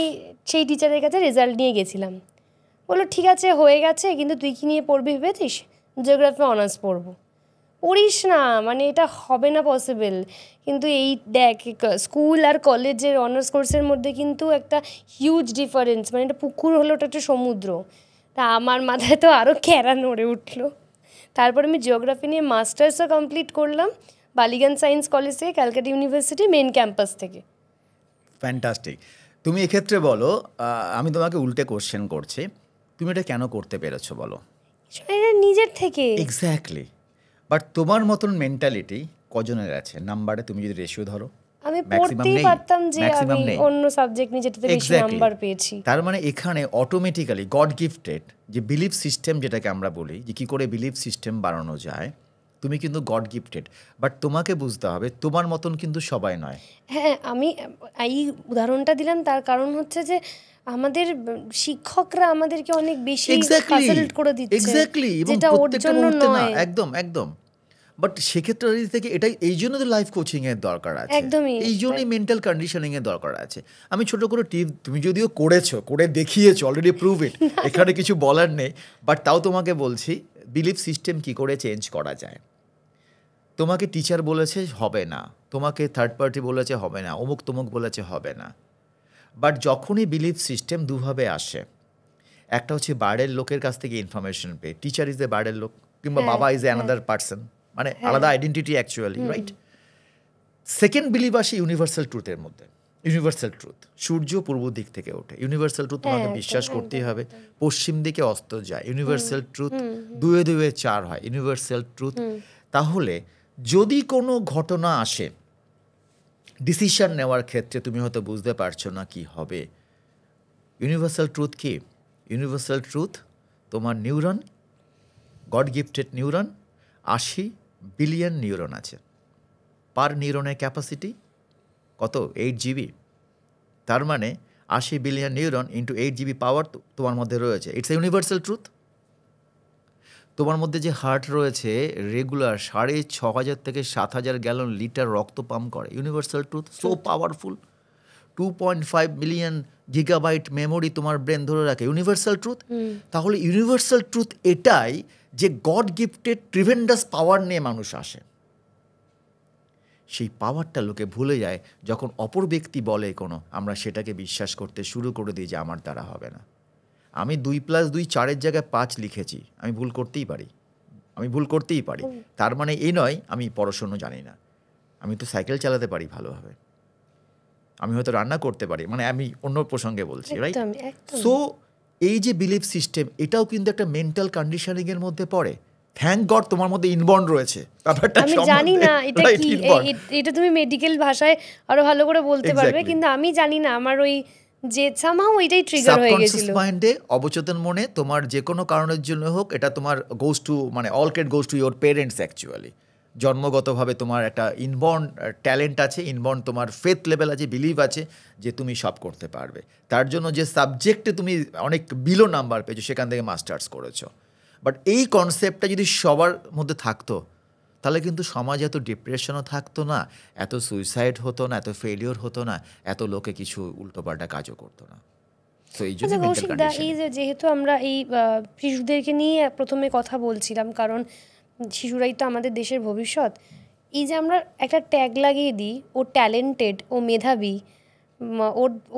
A: সেই টিচারের কাছে রেজাল্ট নিয়ে গেছিলাম, বললো ঠিক আছে হয়ে গেছে, কিন্তু তুই কি নিয়ে পড়বি ভেবেছিস? জিওগ্রাফি অনার্স পড়বো। পড়িস না, মানে এটা হবে না পসিবল। কিন্তু এই দেখ, স্কুল আর কলেজের অনার্স কোর্সের মধ্যে কিন্তু একটা হিউজ ডিফারেন্স, মানে এটা পুকুর হলো, ওটা একটা সমুদ্র। তা আমার মাথায় তো আরও ক্যারা নড়ে উঠলো। তারপর আমি জিওগ্রাফি নিয়ে মাস্টার্সও কমপ্লিট করলাম বালিগঞ্জ সায়েন্স কলেজ থেকে, ক্যালকাটা ইউনিভার্সিটি মেন ক্যাম্পাস থেকে।
B: ফ্যান্টাস্টিক। তুমি এক্ষেত্রে বলো, আমি তোমাকে উল্টে কোশ্চেন করছি, তুমি এটা কেন করতে পেরেছো বলো?
A: নিজের থেকে।
B: এক্স্যাক্টলি। বাট তোমার মতন মেন্টালিটি কজনের আছে নাম্বারে? তুমি যদি রেশিও ধরো,
A: আমি পড়তেই পারতাম যে আমি অন্য সাবজেক্ট নিয়ে যেটাতে বেশি নাম্বার পেয়েছি।
B: তার মানে এখানে অটোমেটিক্যালি গড গিফটেড যে বিলিফ সিস্টেম, যেটাকে আমরা বলি যে কী করে বিলিফ সিস্টেম বাড়ানো যায়, তুমি কিন্তু গড গিফটেড। বাট তোমাকে বুঝতে হবে তোমার মতন কিন্তু সবাই নয়।
A: হ্যাঁ, আমি এই উদাহরণটা দিলাম তার কারণ হচ্ছে যে আমাদের শিক্ষকরা আমাদেরকে অনেক বেশি ফ্যাসিলিটেট করে দিচ্ছে, যেটা ওর জন্য নয়।
B: একদম একদম। বাট সেক্ষেত্রে থেকে এটাই, এই জন্য তো লাইফ কোচিংয়ের দরকার আছে, এই জন্যই মেন্টাল কন্ডিশনিংয়ের দরকার আছে। আমি ছোট করে টিপ, তুমি যদিও করে দেখিয়েছো, অলরেডি প্রুভ ইট, এখানে কিছু বলার নেই। বাট তাও তোমাকে বলছি বিলিফ সিস্টেম কি করে চেঞ্জ করা যায়। তোমাকে টিচার বলেছে হবে না, তোমাকে থার্ড পার্টি বলেছে হবে না, অমুক তমুক বলেছে হবে না। বাট যখনই বিলিফ সিস্টেম দুভাবে আসে, একটা হচ্ছে বাইরের লোকের কাছ থেকে ইনফরমেশন পেয়ে, টিচার ইজ এ বাইরের লোক, কিংবা বাবা ইজ এ অ্যানাদার পার্সন, মানে আলাদা identity actually, right? Second believe আসে ইউনিভার্সাল ট্রুথের মধ্যে। ইউনিভার্সাল ট্রুথ, সূর্য পূর্ব দিক থেকে ওঠে, ইউনিভার্সাল ট্রুথ তোমাকে বিশ্বাস করতেই হবে। পশ্চিম দিকে অস্ত যায়, ইউনিভার্সাল ট্রুথ। দুয়ে দুয়ে চার হয়, ইউনিভার্সাল ট্রুথ। তাহলে যদি কোনো ঘটনা আসে ডিসিশন নেওয়ার ক্ষেত্রে, তুমি হয়তো বুঝতে পারছো না কি হবে, ইউনিভার্সাল ট্রুথ কি? ইউনিভার্সাল ট্রুথ তোমার neuron, god gifted neuron, 80 billion neuron আছে। পার নিউরনের ক্যাপাসিটি কত? 8 GB। তার মানে 80 বিলিয়ন নিউরন ইন্টু 8 GB পাওয়ার তোমার মধ্যে রয়েছে। It's a universal truth. তোমার মধ্যে যে হার্ট রয়েছে রেগুলার 6,500 থেকে 7,000 গ্যালন লিটার রক্ত পাম্প করে, universal truth. So powerful. 2.5 million gigabyte memory তোমার ব্রেন ধরে রাখে, ইউনিভার্সাল ট্রুথ। তাহলে ইউনিভার্সাল ট্রুথ এটাই যে গড গিফটেড ট্রিভেন্ডাস পাওয়ার নিয়ে মানুষ আসে। সেই পাওয়ারটা লোকে ভুলে যায় যখন অপর ব্যক্তি বলে কোনো, আমরা সেটাকে বিশ্বাস করতে শুরু করে দিই যে আমার দ্বারা হবে না। আমি 2+2 4-এর জায়গায় 5 লিখেছি, আমি ভুল করতেই পারি। তার মানে এই নয় আমি পড়াশোনা জানি না। আমি তো সাইকেল চালাতে পারি ভালোভাবে, আমি হয়তো রান্না করতে পারি, মানে আমি অন্য প্রসঙ্গে বলছি, রাইট? সো এই যে বিলিফ সিস্টেম, এটাও কিন্তু একটা মেন্টাল কন্ডিশনিংয়ের মধ্যে পড়ে। থ্যাঙ্ক গড তোমার মধ্যে ইনবর্ন রয়েছে।
A: আমি জানি না এটা কি, এটা তুমি মেডিকেল ভাষায় আরো ভালো করে বলতে পারবে, কিন্তু আমি জানি না আমার ওই যে সামহাউ এটাই ট্রিগার হয়ে গেছিল।
B: সাবকনশিয়াস মাইন্ডে, অবচেতন মনে, তোমার যে কোনো কারণের জন্য হোক, এটা তোমার গোজ টু, মানে all credit goes to your parents actually. জন্মগতভাবে তোমার একটা ইনবর্ন ট্যালেন্ট আছে, ইনবর্ন তোমার ফেথ লেভেল আছে, বিলিভ আছে যে তুমি সব করতে পারবে। তার জন্য যে সাবজেক্টে তুমি অনেক বিলো নাম্বার পেয়েছো, সেখান থেকে মাস্টার্স করেছো। বাট এই কনসেপ্টটা যদি সবার মধ্যে থাকতো, তাহলে কিন্তু সমাজে এত ডিপ্রেশনও থাকতো না, এত সুইসাইড হতো না, এত ফেলিওর হতো না, এত লোকে কিছু উল্টোপাল্টা কাজও করতো না। সো এই জন্য
A: এই যে যেহেতু আমরা এই শিশুদেরকে নিয়ে প্রথমে কথা বলছিলাম, কারণ শিশুরাই তো আমাদের দেশের ভবিষ্যৎ। এই যে আমরা একটা ট্যাগ লাগিয়ে দিই, ও ট্যালেন্টেড, ও মেধাবী,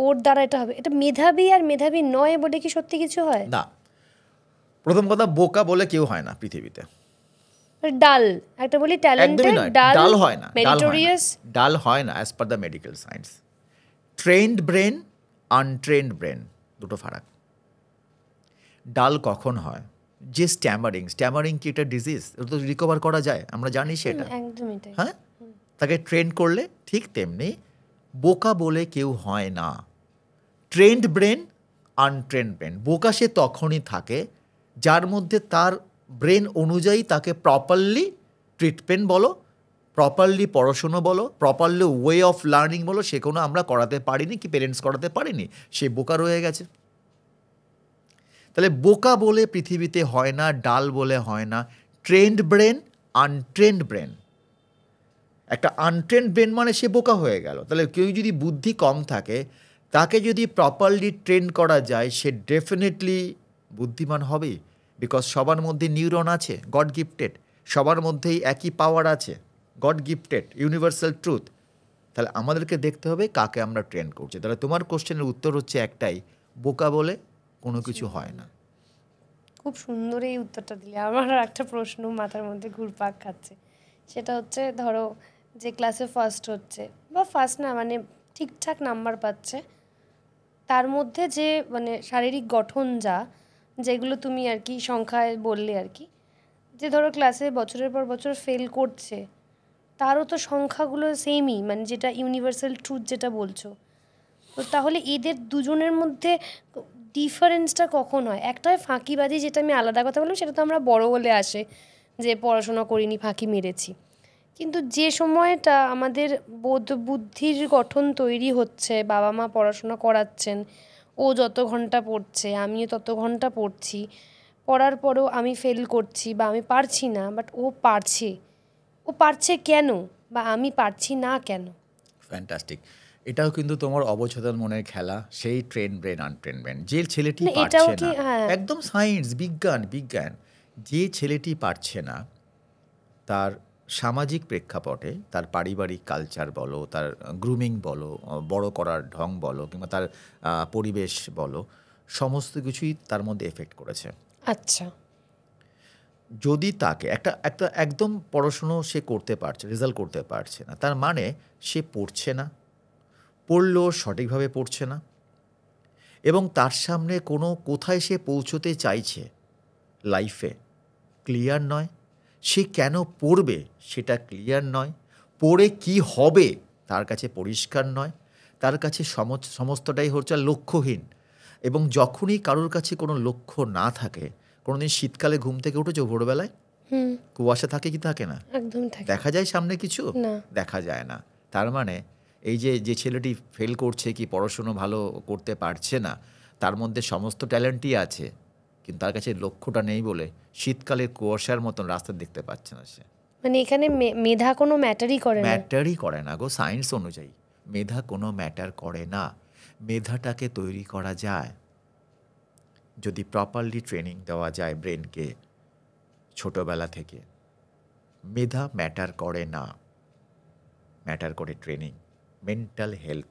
A: ওর দ্বারা এটা হবে, এটা মেধাবী আর মেধাবী নয় বলে কি সত্যি কিছু হয়
B: না? প্রথম কথা, বোকা বলে কেউ হয় না পৃথিবীতে।
A: ডাল একটা বলি, ট্যালেন্টেড
B: ডাল হয় না,
A: মেরিটোরিয়াস
B: ডাল হয় না। As per the medical science, trend brain, untrained brain, দুটো ফারাক। ডাল কখন হয়? যে স্ট্যামারিং কি এটা ডিজিজ, ওটা তো রিকভার করা যায়, আমরা জানি সেটা।
A: একদমই তাই।
B: হ্যাঁ, তাকে ট্রেন করলে ঠিক তেমনি বোকা বলে কেউ হয় না। Trend brain, untrained brain. বোকা সে তখনই থাকে যার মধ্যে তার ব্রেন অনুযায়ী তাকে প্রপারলি ট্রিটমেন্ট বলো, প্রপারলি পড়াশুনো বলো, প্রপারলি ওয়ে অফ লার্নিং বলো, সে কোনো আমরা করাতে পারিনি কি পেরেন্টস করাতে পারিনি, সে বোকা রয়ে গেছে। তাহলে বোকা বলে পৃথিবীতে হয় না, ডাল বলে হয় না। Trend brain, untrained brain. একটা আনট্রেন্ড ব্রেন মানে সে বোকা হয়ে গেল। তাহলে কেউ যদি বুদ্ধি কম থাকে, তাকে যদি প্রপারলি ট্রেন করা যায়, সে ডেফিনেটলি বুদ্ধিমান হবে। বিকজ সবার মধ্যে নিউরন আছে, গড গিফটেড। সবার মধ্যেই একই পাওয়ার আছে, গড গিফটেড, ইউনিভার্সাল ট্রুথ। তাহলে আমাদেরকে দেখতে হবে কাকে আমরা ট্রেন করছি। তাহলে তোমার কোশ্চেনের উত্তর হচ্ছে একটাই, বোকা বলে কোনো কিছু হয় না।
A: খুব সুন্দর এই উত্তরটা দিলে। আমার আর একটা প্রশ্ন মাথার মধ্যে ঘুরপাক খাচ্ছে, সেটা হচ্ছে ধরো যে ক্লাসে ফার্স্ট হচ্ছে বা ফার্স্ট না মানে ঠিকঠাক নাম্বার পাচ্ছে, তার মধ্যে যে মানে শারীরিক গঠন যেগুলো তুমি আর কি সংখ্যায় বললে আর কি, যে ধরো ক্লাসে বছরের পর বছর ফেল করছে, তারও তো সংখ্যাগুলো সেমই, মানে যেটা ইউনিভার্সাল ট্রুথ যেটা বলছো। তো তাহলে এদের দুজনের মধ্যে ডিফারেন্সটা কখন হয়? একটা হয় ফাঁকিবাজি, যেটা আমি আলাদা কথা বললাম, সেটা তো আমরা বড় হলে আসে, যে পড়াশোনা করিনি ফাঁকি মেরেছি। কিন্তু যে সময়টা আমাদের বোধ বুদ্ধির গঠন তৈরি হচ্ছে, বাবা মা পড়াশোনা করাচ্ছেন, ও যত ঘন্টা পড়ছে আমিও তত ঘন্টা পড়ছি, পড়ার পরেও আমি ফেল করছি বা আমি পারছি না, বাট ও পারছে কেন, বা আমি পারছি না কেন?
B: ফ্যান্টাস্টিক। এটাও কিন্তু তোমার অবচেতন মনের খেলা, সেই ট্রেন ব্রেন, আনট্রেন ব্রেন। যে ছেলেটি
A: না, এটাও
B: পারছে
A: কি?
B: না,
A: হ্যাঁ,
B: একদম সায়েন্স, বিজ্ঞান, যে ছেলেটি পারছে না, তার সামাজিক প্রেক্ষাপটে, তার পারিবারিক কালচার বলো, তার গ্রুমিং বলো, বড় করার ঢং বলো, কিংবা তার পরিবেশ বলো, সমস্ত কিছুই তার মধ্যে এফেক্ট করেছে।
A: আচ্ছা।
B: যদি তাকে একটা একটা একদম পড়াশুনো সে করতে পারছে, রেজাল্ট করতে পারছে না, তার মানে সে পড়ছে না, পড়লেও সঠিকভাবে পড়ছে না, এবং তার সামনে কোনো কোথায় সে পৌঁছতে চাইছে লাইফে ক্লিয়ার নয়, সে কেন পড়বে সেটা ক্লিয়ার নয়, পড়ে কি হবে তার কাছে পরিষ্কার নয়, তার কাছে সমস্তটাই হচ্ছে লক্ষ্যহীন। এবং যখনই কারোর কাছে কোনো লক্ষ্য না থাকে, কোনোদিন শীতকালে ঘুম থেকে উঠেছো ভোরবেলায়, কুয়াশা থাকে কি থাকে না?
A: একদম থাকে।
B: দেখা যায় সামনে কিছু?
A: না।
B: দেখা যায় না। তার মানে এই যে ছেলেটি ফেল করছে কি পড়াশুনো ভালো করতে পারছে না, তার মধ্যে সমস্ত ট্যালেন্টই আছে, কিন্তু তার কাছে লক্ষ্যটা নেই বলে শীতকালের কুয়াশার মতন রাস্তা দেখতে পাচ্ছে না সে।
A: মানে এখানে মেধা কোনো ম্যাটারই করে না।
B: ম্যাটারই করে না গো, সায়েন্স অনুযায়ী মেধা কোনো ম্যাটার করে না। মেধাটাকে তৈরি করা যায় যদি প্রপারলি ট্রেনিং দেওয়া যায় ব্রেনকে ছোটবেলা থেকে। মেধা ম্যাটার করে না, ম্যাটার করে ট্রেনিং, মেন্টাল হেলথ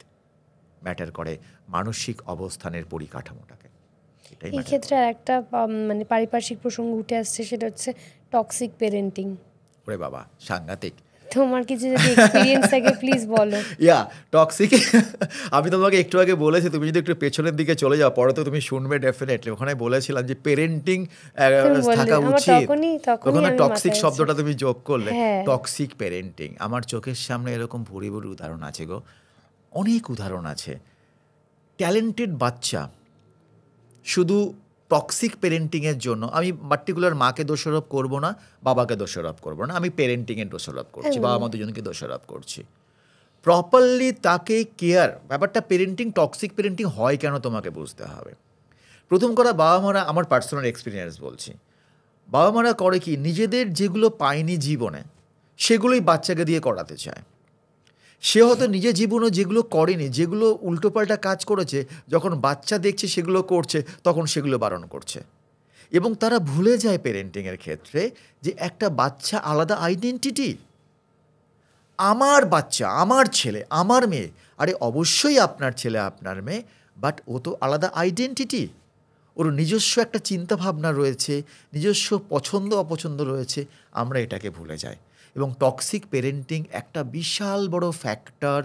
B: ম্যাটার করে, মানসিক অবস্থানের পরিকাঠামোটাকে।
A: এই ক্ষেত্রে আর একটা মানে পারিপার্শ্বিক প্রসঙ্গ উঠে আসছে, সেটা হচ্ছে টক্সিক পেরেন্টিং।
B: ওরে বাবা, সাংঘাতিক।
A: তোমার কিছু যদি এক্সপিরিয়েন্স থাকে প্লিজ বলো।
B: টক্সিক আমি তোমাকে একটু আগে বলেছি, তুমি যদি একটু পেছনের দিকে চলে যাও, পরে তো তুমি শুনবে ডেফিনেটলি। ওখানে বলেছিলাম যে পেরেন্টিং থাকা উচিত, ওখানে টক্সিক শব্দটা তুমি যোগ করলে। টক্সিক পেরেন্টিং আমার চোখের সামনে এরকম ভুরি ভুরি উদাহরণ আছে গো, অনেক উদাহরণ আছে। ট্যালেন্টেড বাচ্চা শুধু টক্সিক পেরেন্টিংয়ের জন্য, আমি পার্টিকুলার মাকে দোষারোপ করব না, বাবাকে দোষারোপ করব না, আমি পেরেন্টিংয়ের দোষারোপ করছি, বাবা মা দুজনকে দোষারোপ করছি। প্রপারলি তাকে কেয়ার, ব্যাপারটা পেরেন্টিং, টক্সিক পেরেন্টিং হয় কেন তোমাকে বুঝতে হবে। প্রথম কথা, বাবা মারা, আমার পার্সোনাল এক্সপিরিয়েন্স বলছি, বাবা মারা করে কি, নিজেদের যেগুলো পায়নি জীবনে সেগুলোই বাচ্চাকে দিয়ে করাতে চায়। সে হয়তো নিজের জীবনে যেগুলো করেনি, যেগুলো উল্টোপাল্টা কাজ করেছে, যখন বাচ্চা দেখছে সেগুলো করছে, তখন সেগুলো বারণ করছে। এবং তারা ভুলে যায় পেরেন্টিংয়ের ক্ষেত্রে যে একটা বাচ্চা আলাদা আইডেন্টিটি। আমার বাচ্চা, আমার ছেলে, আমার মেয়ে, আরে অবশ্যই আপনার ছেলে আপনার মেয়ে, বাট ও তো আলাদা আইডেন্টিটি, ওর নিজস্ব একটা চিন্তাভাবনা রয়েছে, নিজস্ব পছন্দ অপছন্দ রয়েছে, আমরা এটাকে ভুলে যাই। এবং টক্সিক পেরেন্টিং একটা বিশাল বড় ফ্যাক্টর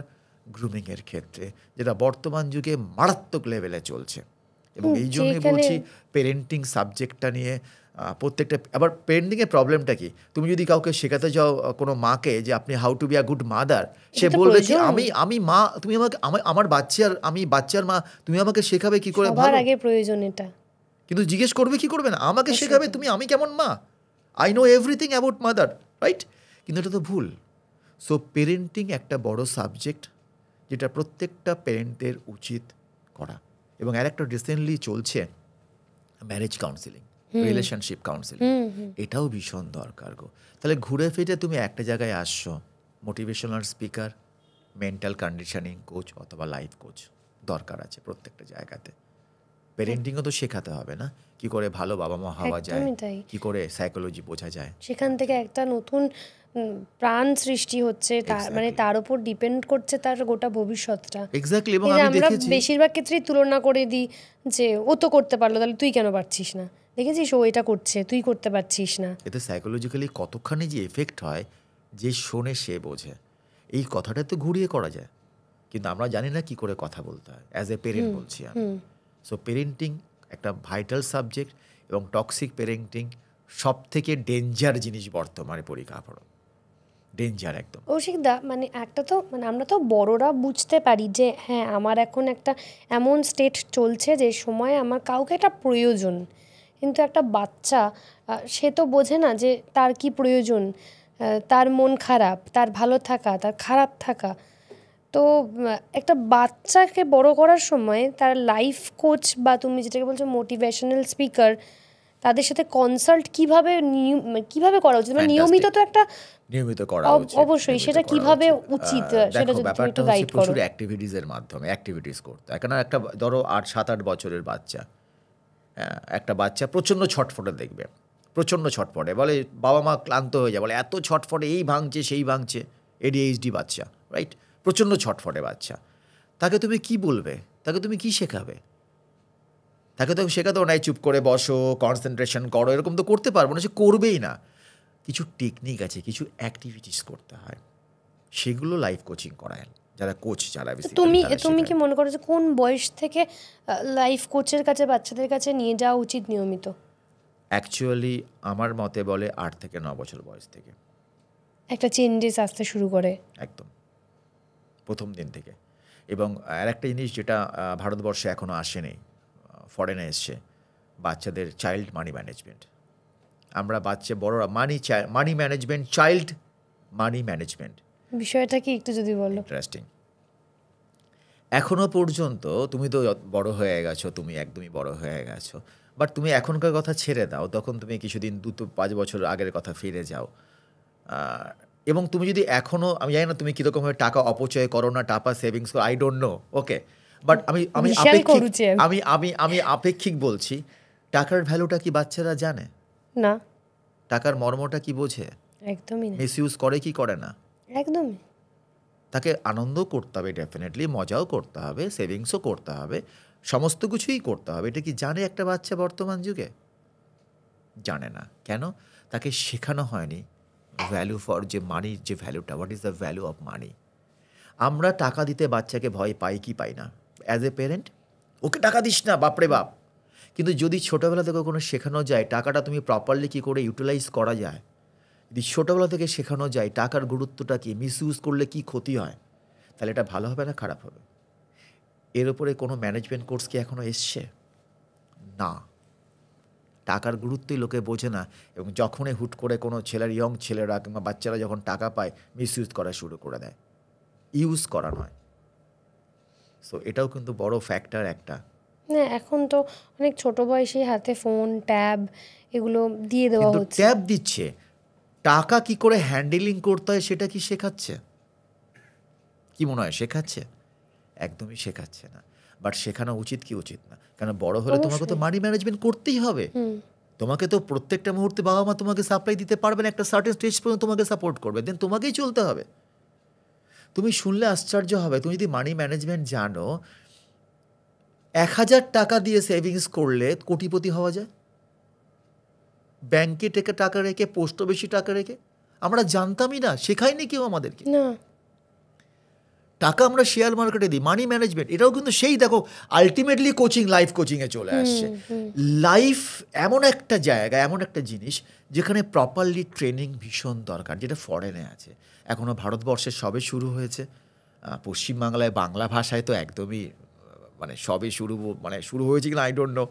B: গ্রুমিংয়ের ক্ষেত্রে, যেটা বর্তমান যুগে মারাত্মক লেভেলে চলছে। এবং এই জন্যই বলছি পেরেন্টিং সাবজেক্টটা নিয়ে প্রত্যেকটা আবার পেরেন্টিংয়ের প্রবলেমটা কি, তুমি যদি কাউকে শেখাতে যাও কোনো মাকে যে আপনি how to be a good mother, সে বলবে কি আমি মা, তুমি আমাকে আমার বাচ্চার মা, তুমি আমাকে শেখাবে কি করে
A: সবার আগে প্রয়োজন এটা,
B: কিন্তু জিজ্ঞেস করবে কি করবে না, আমাকে শেখাবে তুমি আমি কেমন মা, I know everything about mother, right? কিন্তু এটা তো ভুল। সো পেরেন্টিং একটা বড় সাবজেক্ট যেটা প্রত্যেকটা পেরেন্টের উচিত করা। এবং আর একটা রিসেন্টলি চলছে ম্যারেজ কাউন্সিলিং, রিলেশনশিপ কাউন্সিলিং, এটাও ভীষণ দরকার গো। তাহলে ঘুরে ফিরে তুমি একটা জায়গায় আসছো, motivational speaker, mental conditioning coach অথবা লাইফ কোচ দরকার আছে প্রত্যেকটা জায়গাতে। পেরেন্টিংও তো শেখাতে হবে না, কি করে ভালো বাবা মা হওয়া যায়, কি করে সাইকোলজি বোঝা যায়,
A: সেখান থেকে একটা নতুন প্রাণ সৃষ্টি হচ্ছে, মানে তার উপর ডিপেন্ড করছে তার গোটা ভবিষ্যৎটা।
B: এক্স্যাক্টলি। এবং আমি দেখেছি
A: বেশিরভাগ ক্ষেত্রেই তুলনা করে দিই যে ও তো করতে পারলো, তাহলে তুই কেন পারছিস না, দেখেছিস ও এটা করছে তুই করতে পারছিস না।
B: এতে সাইকোলজিক্যালি কতখানি যে এফেক্ট হয়, যে শোনে সে বোঝে। এই কথাটা তো ঘুরিয়ে করা যায়, কিন্তু আমরা জানি না কি করে কথা বলতে হয়। অ্যাজ এ পেরেন্ট বলছি আমি। সো পেরেন্টিং একটা ভাইটাল সাবজেক্ট, এবং টক্সিক পেরেন্টিং সব থেকে ডেঞ্জার জিনিস বর্তমানে পরিকাঠামো, ডেঞ্জার একদম।
A: কৌশিকদা, মানে একটা তো মানে আমরা তো বড়রা বুঝতে পারি যে হ্যাঁ আমার এখন একটা এমন স্টেট চলছে যে সময় আমার কাউকে একটা প্রয়োজন, কিন্তু একটা বাচ্চা সে তো বোঝে না যে তার কি প্রয়োজন, তার মন খারাপ, তার ভালো থাকা, তার খারাপ থাকা। তো একটা বাচ্চাকে বড় করার সময় তার লাইফ কোচ বা তুমি যেটাকে বলছো মোটিভেশনাল স্পিকার, তাদের সাথে কনসাল্ট কিভাবে করা উচিত, মানে নিয়মিত তো একটা
B: নিয়মিত করা উচিত
A: অবশ্যই, সেটা কিভাবে উচিত সেটা যদি তুমি একটু গাইড করো।
B: প্রচুর অ্যাক্টিভিটিসের মাধ্যমে অ্যাক্টিভিটিস করতে হয়। কেন একটা ধরো 7-8 বছরের বাচ্চা, একটা বাচ্চা প্রচণ্ড ছটফটে দেখবে, প্রচণ্ড ছটফটে, বলে বাবা মা ক্লান্ত হয়ে যায়, বলে এত ছটফটে, এই ভাঙছে সেই ভাঙছে, ADHD বাচ্চা, রাইট? প্রচণ্ড ছটফটে বাচ্চা, তাকে তুমি কি বলবে, তাকে তুমি কি শেখাবে? তাকে তো শেখাতেও নাই চুপ করে বসো, কনসেন্ট্রেশন করো, এরকম তো করতে পারবো না, সে করবেই না। কিছু টেকনিক আছে, কিছু অ্যাক্টিভিটিস করতে হয়, সেগুলো লাইফ কোচিং করায় যারা কোচ, যারা
A: তুমি কি মনে করো যে কোন বয়স থেকে লাইফ কোচের কাছে বাচ্চাদের কাছে নিয়ে যাওয়া উচিত নিয়মিত?
B: অ্যাকচুয়ালি আমার মতে বলে 8 থেকে 9 বছর বয়স থেকে
A: একটা চেঞ্জেস আসতে শুরু করে,
B: একদম প্রথম দিন থেকে। এবং আর একটা জিনিস যেটা ভারতবর্ষে এখনও আসেনি, ফরেনে এসছে, বাচ্চাদের চাইল্ড মানি ম্যানেজমেন্ট। আমরা বড়রা money management, child money management,
A: বিষয়টা কি একটু যদি বলো।
B: ইন্টারেস্টিং। এখনও পর্যন্ত তুমি তো বড় হয়ে গেছো, তুমি একদমই বড় হয়ে গেছো, বাট তুমি এখনকার কথা ছেড়ে দাও, তখন তুমি কিছুদিন 2-5 বছর আগের কথা ফিরে যাও, এবং তুমি যদি এখনও, আমি জানি না তুমি কীরকমভাবে টাকা অপচয় করো না, টাকা সেভিংস করো, I don't know, okay, but আমি আপেক্ষিক বলছি, টাকার ভ্যালুটা কি বাচ্চারা জানে
A: না?
B: টাকার মর্মটা কি বোঝে?
A: একদমই না।
B: মিসইউজ করে কি করে না?
A: একদমই।
B: তাকে আনন্দ করতে হবে, ডেফিনেটলি মজাও করতে হবে, সেভিংসও করতে হবে, সমস্ত কিছুই করতে হবে। এটা কি জানে একটা বাচ্চা বর্তমান যুগে? জানে না। কেন? তাকে শেখানো হয়নি ভ্যালু ফর যে মানির যে ভ্যালুটা, what is the value of money. আমরা টাকা দিতে বাচ্চাকে ভয় পাই কি পাই না? অ্যাজ এ প্যারেন্ট, ওকে টাকা দিস না, বাপরে বাপ। কিন্তু যদি ছোটোবেলা থেকে কোনো শেখানো যায় টাকাটা তুমি প্রপারলি কী করে ইউটিলাইজ করা যায়, যদি ছোটোবেলা থেকে শেখানো যায় টাকার গুরুত্বটা কি, মিসইউজ করলে কি ক্ষতি হয়, তাহলে এটা ভালো হবে না খারাপ হবে? এর উপরে কোনো ম্যানেজমেন্ট কোর্স কি এখনও এসছে? না। টাকার গুরুত্বই লোকে বোঝে না, এবং যখনই হুট করে কোনো ইয়ং ছেলেরা কিংবা বাচ্চারা যখন টাকা পায় মিসইউজ করা শুরু করে দেয়, ইউজ করা নয়। সো এটাও কিন্তু বড় ফ্যাক্টর একটা।
A: হ্যাঁ, এখন তো অনেক ছোট বয়সে হাতে ফোন, ট্যাব এগুলো দিয়ে দেওয়া হচ্ছে।
B: ট্যাব দিচ্ছে, টাকা কি করে হ্যান্ডেলিং করতে হয় সেটা কি শেখাচ্ছে? কি মনে হয় শেখাচ্ছে? একদমই শেখাচ্ছে না। বাট শেখানো উচিত কি উচিত না? কারণ বড় হলে তোমাকে তো মানি ম্যানেজমেন্ট করতেই হবে। তোমাকে তো প্রত্যেকটা মুহূর্তে বাবা মা তোমাকে সাপ্লাই দিতে পারবে না, একটা সার্টেন স্টেজ পর্যন্ত তোমাকে সাপোর্ট করবে, দেন তোমাকেই চলতে হবে। তুমি শুনলে আশ্চর্য হবে, তুমি যদি মানি ম্যানেজমেন্ট জানো, 1000 টাকা দিয়ে সেভিংস করলে কোটিপতি হওয়া যায়। ব্যাংকে টাকা রেখে, পোস্ট অফিসে টাকা রেখে। আমরা জানতামই না, শেখায়নি কেউ আমাদেরকে।
A: না।
B: টাকা আমরা শেয়ার মার্কেটে দিই, মানি ম্যানেজমেন্ট, এটাও কিন্তু সেই দেখো আলটিমেটলি কোচিং, লাইফ কোচিংয়ে চলে আসছে। লাইফ এমন একটা জায়গা, এমন একটা জিনিস যেখানে প্রপারলি ট্রেনিং ভীষণ দরকার, যেটা ফরেনে আছে। এখনও ভারতবর্ষে সবে শুরু হয়েছে, পশ্চিমবাংলায় বাংলা ভাষায় তো একদমই মানে সবে শুরু হয়েছে কিনা আই ডোন্ট নো,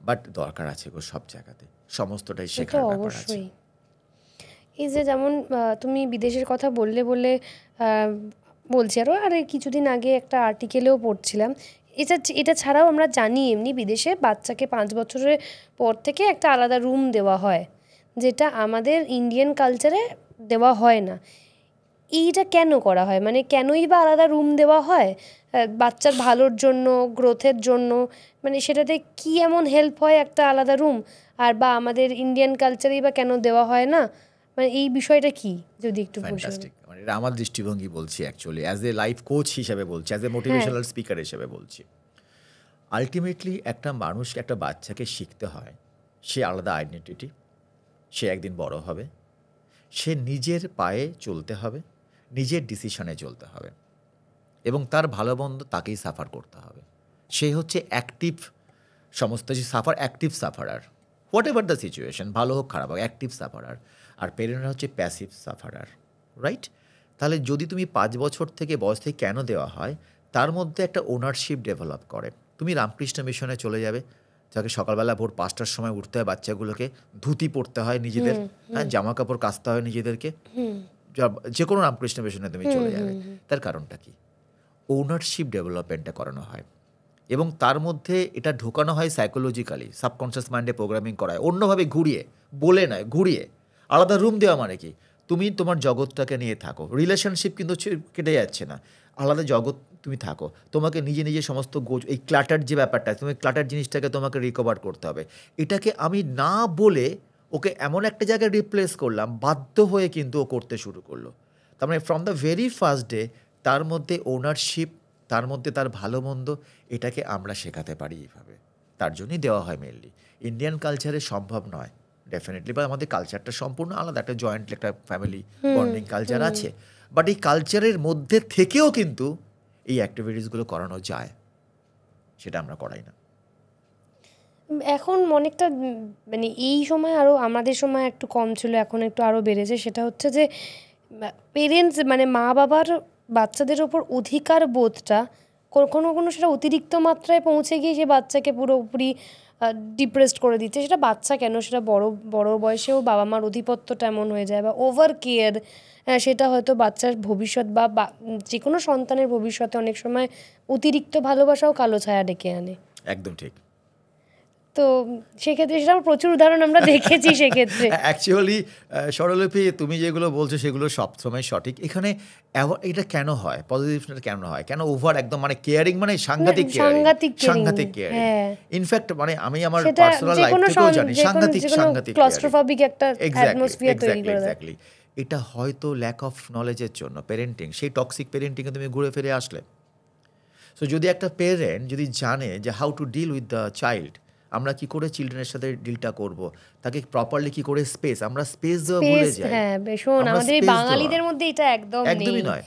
B: বাট দরকার আছে গো সব জায়গাতে, সমস্তটাই শেখার ব্যাপার আছে।
A: অবশ্যই। এই যে যেমন তুমি বিদেশের কথা বললে বলছি আরও, আর কিছুদিন আগে একটা আর্টিকেলেও পড়ছিলাম, এটা ছাড়াও আমরা জানি এমনি বিদেশে বাচ্চাকে 5 বছরের পর থেকে একটা আলাদা রুম দেওয়া হয়, যেটা আমাদের ইন্ডিয়ান কালচারে দেওয়া হয় না। এইটা কেন করা হয়, মানে কেনই বা আলাদা রুম দেওয়া হয়? বাচ্চার ভালোর জন্য, গ্রোথের জন্য, মানে সেটাতে কি এমন হেল্প হয় একটা আলাদা রুম? আর বা আমাদের ইন্ডিয়ান কালচারেই বা কেন দেওয়া হয় না, মানে এই বিষয়টা কি যদি একটু
B: ফ্যান্টাস্টিক। মানে এটা আমার দৃষ্টিভঙ্গি বলছি, actually as a life coach হিসেবে বলছি, অ্যাজ এ মোটিভেশনাল স্পিকার হিসেবে বলছি। আলটিমেটলি একটা মানুষকে, একটা বাচ্চাকে শিখতে হয় সে আলাদা আইডেন্টিটি, সে একদিন বড় হবে, সে নিজের পায়ে চলতে হবে, নিজের ডিসিশনে চলতে হবে, এবং তার ভালো মন্দ তাকেই সাফার করতে হবে। সে হচ্ছে অ্যাক্টিভ, সমস্ত যে active sufferer, what ever the situation, ভালো হোক খারাপ হোক, অ্যাক্টিভ সাফারার। আর পেরেন্টরা হচ্ছে প্যাসিভ সাফারার, রাইট? তাহলে যদি তুমি 5 বছর থেকে বয়স থেকে কেন দেওয়া হয়, তার মধ্যে একটা ওনারশিপ ডেভেলপ করে। তুমি রামকৃষ্ণ মিশনে চলে যাবে, যাকে সকালবেলা ভোর 5টার সময় উঠতে হয়, বাচ্চাগুলোকে ধুতি পরতে হয় নিজেদের, হ্যাঁ, জামা কাপড় কাচতে হয় নিজেদেরকে, যে কোনো রামকৃষ্ণ মিশনে তুমি চলে যাবে। তার কারণটা কি? ওনারশিপ ডেভেলপমেন্টটা করানো হয়, এবং তার মধ্যে এটা ঢোকানো হয় সাইকোলজিক্যালি, সাবকনশিয়াস মাইন্ডে প্রোগ্রামিং করা হয়, অন্যভাবে ঘুরিয়ে, বলে নয়, ঘুরিয়ে। আলাদা রুম দেওয়া মানে কি? তুমি তোমার জগৎটাকে নিয়ে থাকো, রিলেশনশিপ কিন্তু কেটে যাচ্ছে না, আলাদা জগৎ তুমি থাকো, তোমাকে নিজে নিজে সমস্ত এই ক্লাটার যে ব্যাপারটা, তুমি ক্লাটার জিনিসটাকে তোমাকে রিকভার করতে হবে। এটাকে আমি না বলে ওকে এমন একটা জায়গায় রিপ্লেস করলাম, বাধ্য হয়ে কিন্তু ও করতে শুরু করলো। তার মানে from the very first day তার মধ্যে ওনারশিপ, তার মধ্যে তার ভালো মন্দ, এটাকে আমরা শেখাতে পারি এইভাবে। তার জন্যই দেওয়া হয় মেনলি। ইন্ডিয়ান কালচারে সম্ভব নয় ডেফিনেটলি, বা আমাদের কালচারটা সম্পূর্ণ আলাদা, একটা জয়েন্ট একটা ফ্যামিলি বন্ডিং কালচার আছে, বাট এই কালচারের মধ্যে থেকেও কিন্তু এই অ্যাক্টিভিটিসগুলো করানো যায়, সেটা আমরা করাই না
A: এখন অনেকটা। মানে এই সময় আরও, আমাদের সময় একটু কম ছিল, এখন একটু আরও বেড়েছে। সেটা হচ্ছে যে পেরেন্টস, মানে মা বাবার বাচ্চাদের ওপর অধিকার বোধটা কোনো সেটা অতিরিক্ত মাত্রায় পৌঁছে গিয়ে সে বাচ্চাকে পুরোপুরি ডিপ্রেসড করে দিচ্ছে। সেটা বাচ্চা কেন, সেটা বড় বয়সেও বাবা মার অধিপত্যটা এমন হয়ে যায়, বা ওভার কেয়ার, সেটা হয়তো বাচ্চার ভবিষ্যৎ বা যে কোনো সন্তানের ভবিষ্যতে অনেক সময় অতিরিক্ত ভালোবাসাও কালো ছায়া ডেকে আনে।
B: একদম ঠিক।
A: তো সেক্ষেত্রে সেটা প্রচুর উদাহরণ আমরা দেখেছি সেক্ষেত্রে।
B: অ্যাকচুয়ালি স্বরলিপি, তুমি যেগুলো বলছো সেগুলো সবসময় সঠিক। এখানে এটা কেন হয়, পজিটিভটা কেন হয়, কেন ওভার একদম মানে কেয়ারিং, মানে সাংঘাতিক কেয়ারিং। ইনফ্যাক্ট মানে আমি আমার পার্সোনাল লাইফ থেকেও জানি সাংঘাতিক
A: ক্লস্ট্রোফোবিক একটা অ্যাটমসফিয়ার তৈরি করে দেয়।
B: এক্স্যাক্টলি। এটা হয়তো ল্যাক অফ নলেজের জন্য, পেরেন্টিং, সেই টক্সিক পেরেন্টিংয়ে তুমি ঘুরে ফিরে আসলে। সো যদি একটা পেরেন্ট যদি জানে যে how to deal with the child, আমরা কি করে চিলড্রেনের সাথে ডিলটা করব, তাকে প্রপারলি কি করে স্পেস, আমরা স্পেস দেওয়া ভুলে যাই।
A: হ্যাঁ, ভীষণ আমাদের বাঙালিদের মধ্যে এটা একদমই নয়।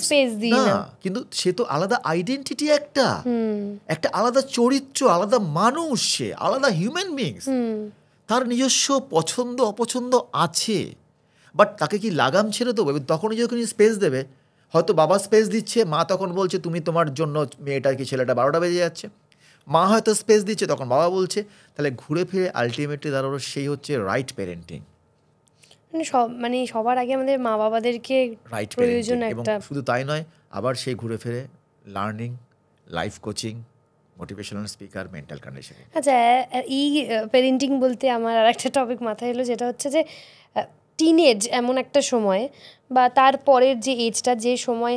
A: স্পেস দিই না,
B: কিন্তু সে তো আলাদা আইডেন্টিটি, একটা আলাদা চরিত্র, আলাদা মানুষ, সে আলাদা হিউম্যান বিংস, তার নিজস্ব পছন্দ অপছন্দ আছে। বাট তাকে কি লাগাম ছেড়ে দেবো? তখনই যখন স্পেস দেবে, হয়তো বাবা স্পেস দিচ্ছে, মা তখন বলছে তুমি তোমার জন্য মেয়েটা কি ছেলেটা 12টা বেজে যাচ্ছে, মা হয়তো স্পেস দিচ্ছে, তখন বাবা বলছে। তাহলে ঘুরে ফিরে আলটিমেটলি দাঁড়ানো সেই হচ্ছে রাইট পেরেন্টিং।
A: মানে সবার আগে আমাদের মা বাবাদেরকে
B: রাইট প্রয়োজন একটা। শুধু তাই নয়, আবার সেই ঘুরে ফিরে learning, life coaching, motivational speaker, mental condition.
A: আচ্ছা, এই পেরেন্টিং বলতে আমার আর একটা টপিক মাথায় এলো, যেটা হচ্ছে যে টিনেজ এমন একটা সময়, বা তারপরের যে এজটা, যে সময়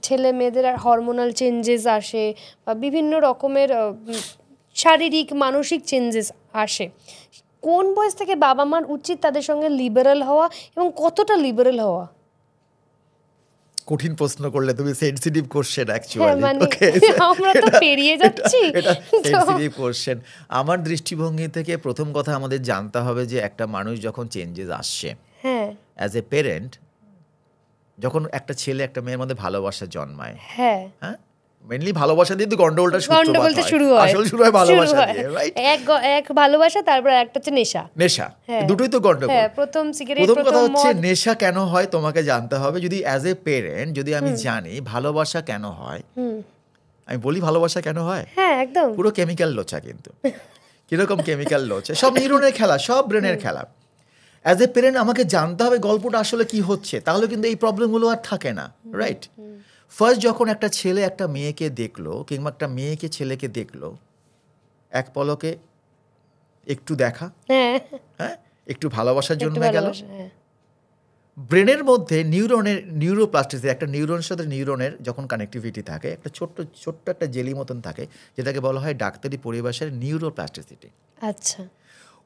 A: ছেলে মেয়েদের আর হরমোনাল চেঞ্জেস আসে, বা বিভিন্ন রকমের শারীরিক মানসিক চেঞ্জেস আসে। কোন বয়স থেকে বাবা মার উচিত তাদের সঙ্গে লিবারেল হওয়া, এবং কতটা লিবারেল হওয়া?
B: কঠিন প্রশ্ন করলে তুমি, সেনসিটিভ কোশ্চেন অ্যাকচুয়ালি।
A: আমরা তো পেরিয়ে যাচ্ছি,
B: এটা সেনসিটিভ কোশ্চেন। আমার দৃষ্টিভঙ্গি থেকে প্রথম কথা আমাদের জানতে হবে যে একটা মানুষ যখন চেঞ্জেস আসছে, অ্যাজ এ পেরেন্ট যখন একটা ছেলে একটা মেয়ের মধ্যে ভালোবাসা জন্মায়,
A: হ্যাঁ
B: হ্যাঁ, মেনলি ভালোবাসা দিয়ে তো গন্ডগোলটা
A: গন্ডগোলটা শুরু হয়,
B: আসল শুরু হয় ভালোবাসা দিয়ে, রাইট?
A: এক ভালোবাসা, তারপর একটা হচ্ছে নেশা।
B: নেশা, দুটোই তো গন্ডগোল।
A: হ্যাঁ, প্রথম সিগারেট,
B: প্রথম কথা
A: প্রথম
B: হচ্ছে
A: মদ।
B: নেশা কেন হয় তোমাকে জানতে হবে। যদি অ্যাজ এ পেরেন্ট যদি আমি জানি ভালোবাসা কেন হয়, আমি বলি ভালোবাসা কেন হয়,
A: হ্যাঁ একদম
B: পুরো কেমিক্যাল লোচা। কিন্তু কিরকম কেমিক্যাল লোচা? সব নিউরনের খেলা, সব ব্রেনের খেলা। অ্যাজ এ পেরেন্ট আমাকে জানতে হবে গল্পটা আসলে কি হচ্ছে, তাহলে কিন্তু এই প্রবলেমগুলো আর থাকে না, রাইট? ফার্স্ট যখন একটা ছেলে একটা মেয়েকে দেখলো, কিংবা একটা মেয়েকে ছেলেকে দেখলো, এক পলকে একটু দেখা, হ্যাঁ, একটু ভালোবাসার জন্য গেল। ব্রেনের মধ্যে নিউরোপ্লাস্টিসিটি, একটা নিউরনের সাথে নিউরনের যখন কানেক্টিভিটি থাকে, একটা ছোট্ট একটা জেলি মতন থাকে, যেটাকে বলা হয় ডাক্তারি পরিভাষায় নিউরোপ্লাস্টিসিটি।
A: আচ্ছা,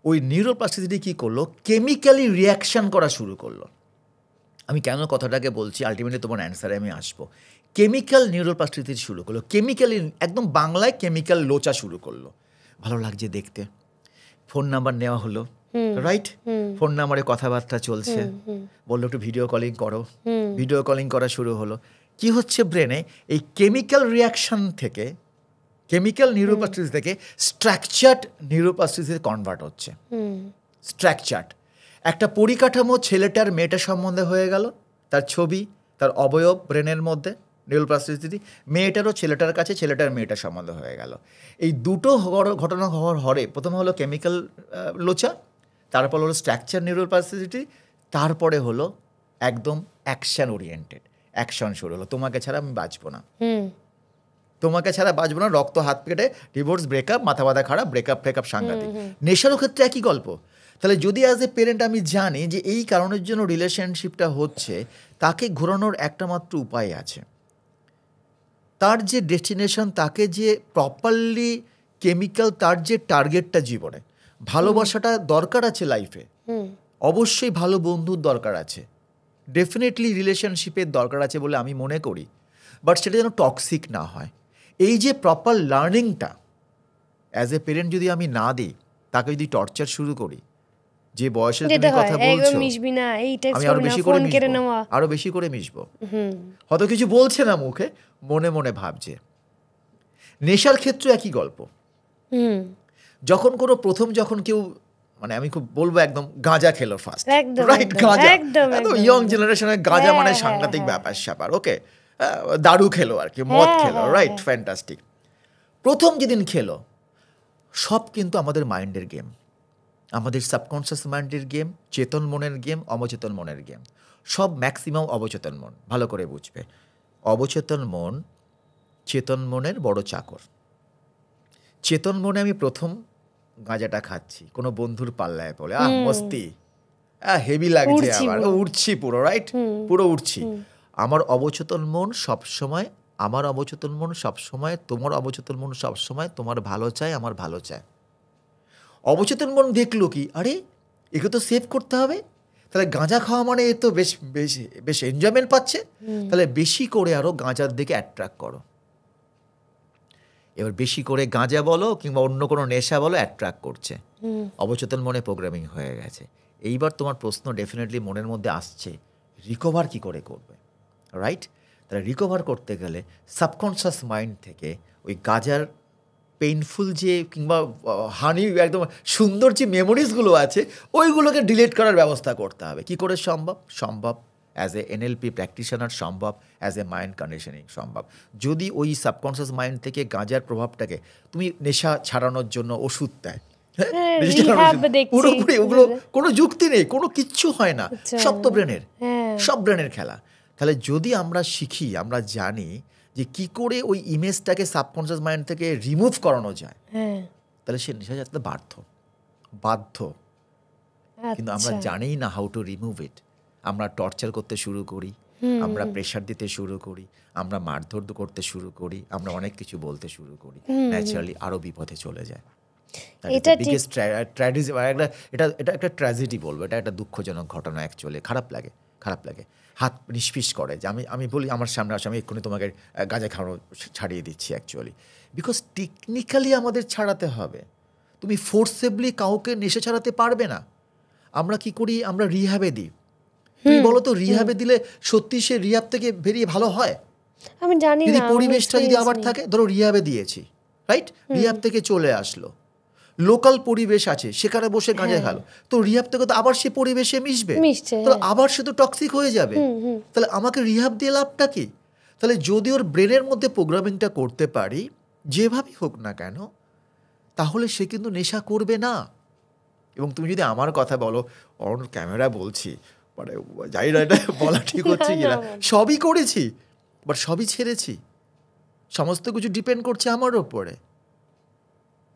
B: ওই নিউরোপ্লাস্টিসিটি কী করলো? কেমিক্যালি রিয়াকশান করা শুরু করলো। আমি কেন কথাটাকে বলছি, আলটিমেটলি তোমার অ্যান্সারে আমি আসবো। কেমিক্যাল নিউরোপ্লাস্টিসিটি শুরু করলো, কেমিক্যালি, একদম বাংলায় কেমিক্যাল লোচা শুরু করলো। ভালো লাগছে দেখতে, ফোন নাম্বার নেওয়া হলো, রাইট? ফোন নাম্বারে কথাবার্তা চলছে, বললো একটু ভিডিও কলিং করো, ভিডিও কলিং করা শুরু হলো। কি হচ্ছে ব্রেনে? এই কেমিক্যাল রিয়াকশান থেকে, কেমিক্যাল নিউরোপ্লাস্টিসিটি থেকে স্ট্রাকচার্ড নিউরোপ্লাস্টিসিটি কনভার্ট হচ্ছে। স্ট্রাকচার্ড একটা পরিকাঠামো ছেলেটার মেয়েটার সম্বন্ধে হয়ে গেল, তার ছবি, তার অবয়ব ব্রেনের মধ্যে নিউরোপ্লাস্টিসিটি, মেয়েটারও ছেলেটার কাছে ছেলেটার মেয়েটার সম্বন্ধ হয়ে গেল। এই দুটো ঘটনা হওয়ার হরে প্রথমে হলো কেমিক্যাল লোচা, তারপর হলো স্ট্রাকচার নিউরোপ্লাস্টিসিটি, তারপরে হলো একদম অ্যাকশন ওরিয়েন্টেড, অ্যাকশন শুরু হলো। তোমাকে ছাড়া আমি বাঁচবো না, তোমাকে ছাড়া বাঁচবো না, রক্ত হাত পেটে, ডিভোর্স, ব্রেকআপ, মাথা ব্যথা খারাপ, ব্রেকআপ সাংঘাতিক। নেশারও ক্ষেত্রে একই গল্প। তাহলে যদি অ্যাজ এ পেরেন্ট আমি জানি যে এই কারণের জন্য রিলেশনশিপটা হচ্ছে, তাকে ঘোরানোর একটা মাত্র উপায় আছে। তার যে ডেস্টিনেশন, তাকে যে প্রপারলি কেমিক্যাল, তার যে টার্গেটটা জীবনে, ভালোবাসাটা দরকার আছে লাইফে, অবশ্যই ভালো বন্ধুর দরকার আছে, ডেফিনেটলি রিলেশনশিপের দরকার আছে বলে আমি মনে করি, বাট সেটা যেন টক্সিক না হয়। এই যে প্রপার লার্নিংটা অ্যাজ এ পেরেন্ট যদি আমি না দিই, তাকে যদি টর্চার শুরু করি, যে বয়সে তুমি কথা বলছো আমি আরো বেশি করে মিশবো, আরো বেশি করে মিশবো, হয়তো কিছু বলছে না মুখে, মনে মনে ভাবছে। নেশার ক্ষেত্রে একই গল্প। যখন কোনো প্রথম যখন কেউ, মানে আমি খুব বলবো একদম গাঁজা খেলো ফার্স্ট, রাইট? গাঁজা একদম ইয়ং জেনারেশনের গাঁজা মানে সাংঘাতিক ব্যাপার স্যাপার, ওকে, দারু খেলো আর কি, মদ খেলো, রাইট? ফ্যান্টাস্টিক। প্রথম যেদিন খেলো, সব কিন্তু আমাদের মাইন্ডের গেম, আমাদের সাবকনশিয়াস মাইন্ডের গেম, চেতন মনের গেম, অবচেতন মনের গেম, সব ম্যাক্সিমাম অবচেতন মন। ভালো করে বুঝবে, অবচেতন মন চেতন মনের বড় চাকর। চেতন মনে আমি প্রথম গাঁজাটা খাচ্ছি, কোনো বন্ধুর পাল্লায় পড়ে, মস্তি, হেভি লাগছে, আবার উঠছি পুরো, রাইট? পুরো উঠছি। আমার অবচেতন মন সবসময়, আমার অবচেতন মন সবসময়, তোমার অবচেতন মন সবসময় তোমার ভালো চায়, আমার ভালো চায়। অবচেতন মন দেখলো কি, আরে একে তো সেভ করতে হবে, তাহলে গাঁজা খাওয়া মানে এ তো বেশ বেশ বেশ এনজয়মেন্ট পাচ্ছে, তাহলে বেশি করে আরও গাঁজার দিকে অ্যাট্রাক্ট করো। এবার বেশি করে গাঁজা বলো কিংবা অন্য কোনো নেশা বলো, অ্যাট্রাক্ট করছে, অবচেতন মনে প্রোগ্রামিং হয়ে গেছে। এইবার তোমার প্রশ্ন ডেফিনেটলি মনের মধ্যে আসছে, রিকভার কি করে করবে, রাইট? তাহলে রিকভার করতে গেলে সাবকনশিয়াস মাইন্ড থেকে ওই গাঁজার পেইনফুল যে কিংবা হানি একদম সুন্দর যে মেমোরিজগুলো আছে, ওইগুলোকে ডিলিট করার ব্যবস্থা করতে হবে। কি করে সম্ভব? সম্ভব অ্যাজ এ NLP প্র্যাকটিশনার, সম্ভব অ্যাজ এ মাইন্ড কন্ডিশনিং, সম্ভব। যদি ওই সাবকনশিয়াস মাইন্ড থেকে গাঁজার প্রভাবটাকে তুমি নেশা ছাড়ানোর জন্য ওষুধ দেয়, পুরোপুরি ওগুলো কোনো যুক্তি নেই, কোনো কিচ্ছু হয় না, সব তো ব্রেনের, সব ব্রেনের খেলা। তাহলে যদি আমরা শিখি, আমরা জানি যে কি করে ওই ইমেজটাকে সাবকনশিয়াস মাইন্ড থেকে রিমুভ করানো যায়, তাহলে সে নেশা যাতে বাধ্য। কিন্তু আমরা জানি না হাউ টু রিমুভ ইট। আমরা টর্চার করতে শুরু করি, আমরা প্রেশার দিতে শুরু করি, আমরা মারধর করতে শুরু করি, আমরা অনেক কিছু বলতে শুরু করি, ন্যাচারালি আরও বিপদে চলে যায়। এটা একটা ট্র্যাজেডি বলবো, এটা একটা দুঃখজনক ঘটনা। অ্যাকচুয়ালি খারাপ লাগে, হাত নিষ্পিস করে যে আমি বলি আমার সামনে আসে, আমি এক্ষুনি তোমাকে গাঁজা খাওয়ানো ছাড়িয়ে দিচ্ছি। অ্যাকচুয়ালি বিকজ টেকনিক্যালি আমাদের ছাড়াতে হবে, তুমি ফোর্সেবলি কাউকে নেশা ছাড়াতে পারবে না। আমরা কি করি, আমরা রিহ্যাবে দিই, তুমি বলো তো রিহ্যাবে দিলে সত্যি সে রিহ্যাব থেকে বেরিয়ে ভালো হয়?
A: আমি জানি
B: যদি
A: না,
B: পরিবেশটা যদি আবার থাকে, ধরো রিহ্যাবে দিয়েছি, রাইট, রিহ্যাব থেকে চলে আসলো, লোকাল পরিবেশ আছে, সেখানে বসে গাঁজা খেলো, তো রিহ্যাব থেকে তো আবার সে পরিবেশে মিশবে, তো আবার সে তো টক্সিক হয়ে যাবে। তাহলে আমাকে রিহ্যাব দিয়ে লাভটা কি? তাহলে যদি ওর ব্রেনের মধ্যে প্রোগ্রামিংটা করতে পারি যেভাবেই হোক না কেন, তাহলে সে কিন্তু নেশা করবে না। এবং তুমি যদি আমার কথা বলো, অন ক্যামেরা বলছি, মানে জানি না এটা বলা ঠিক হচ্ছে কিনা, সবই করেছি, বাট সবই ছেড়েছি। সমস্ত কিছু ডিপেন্ড করছে আমার ওপরে,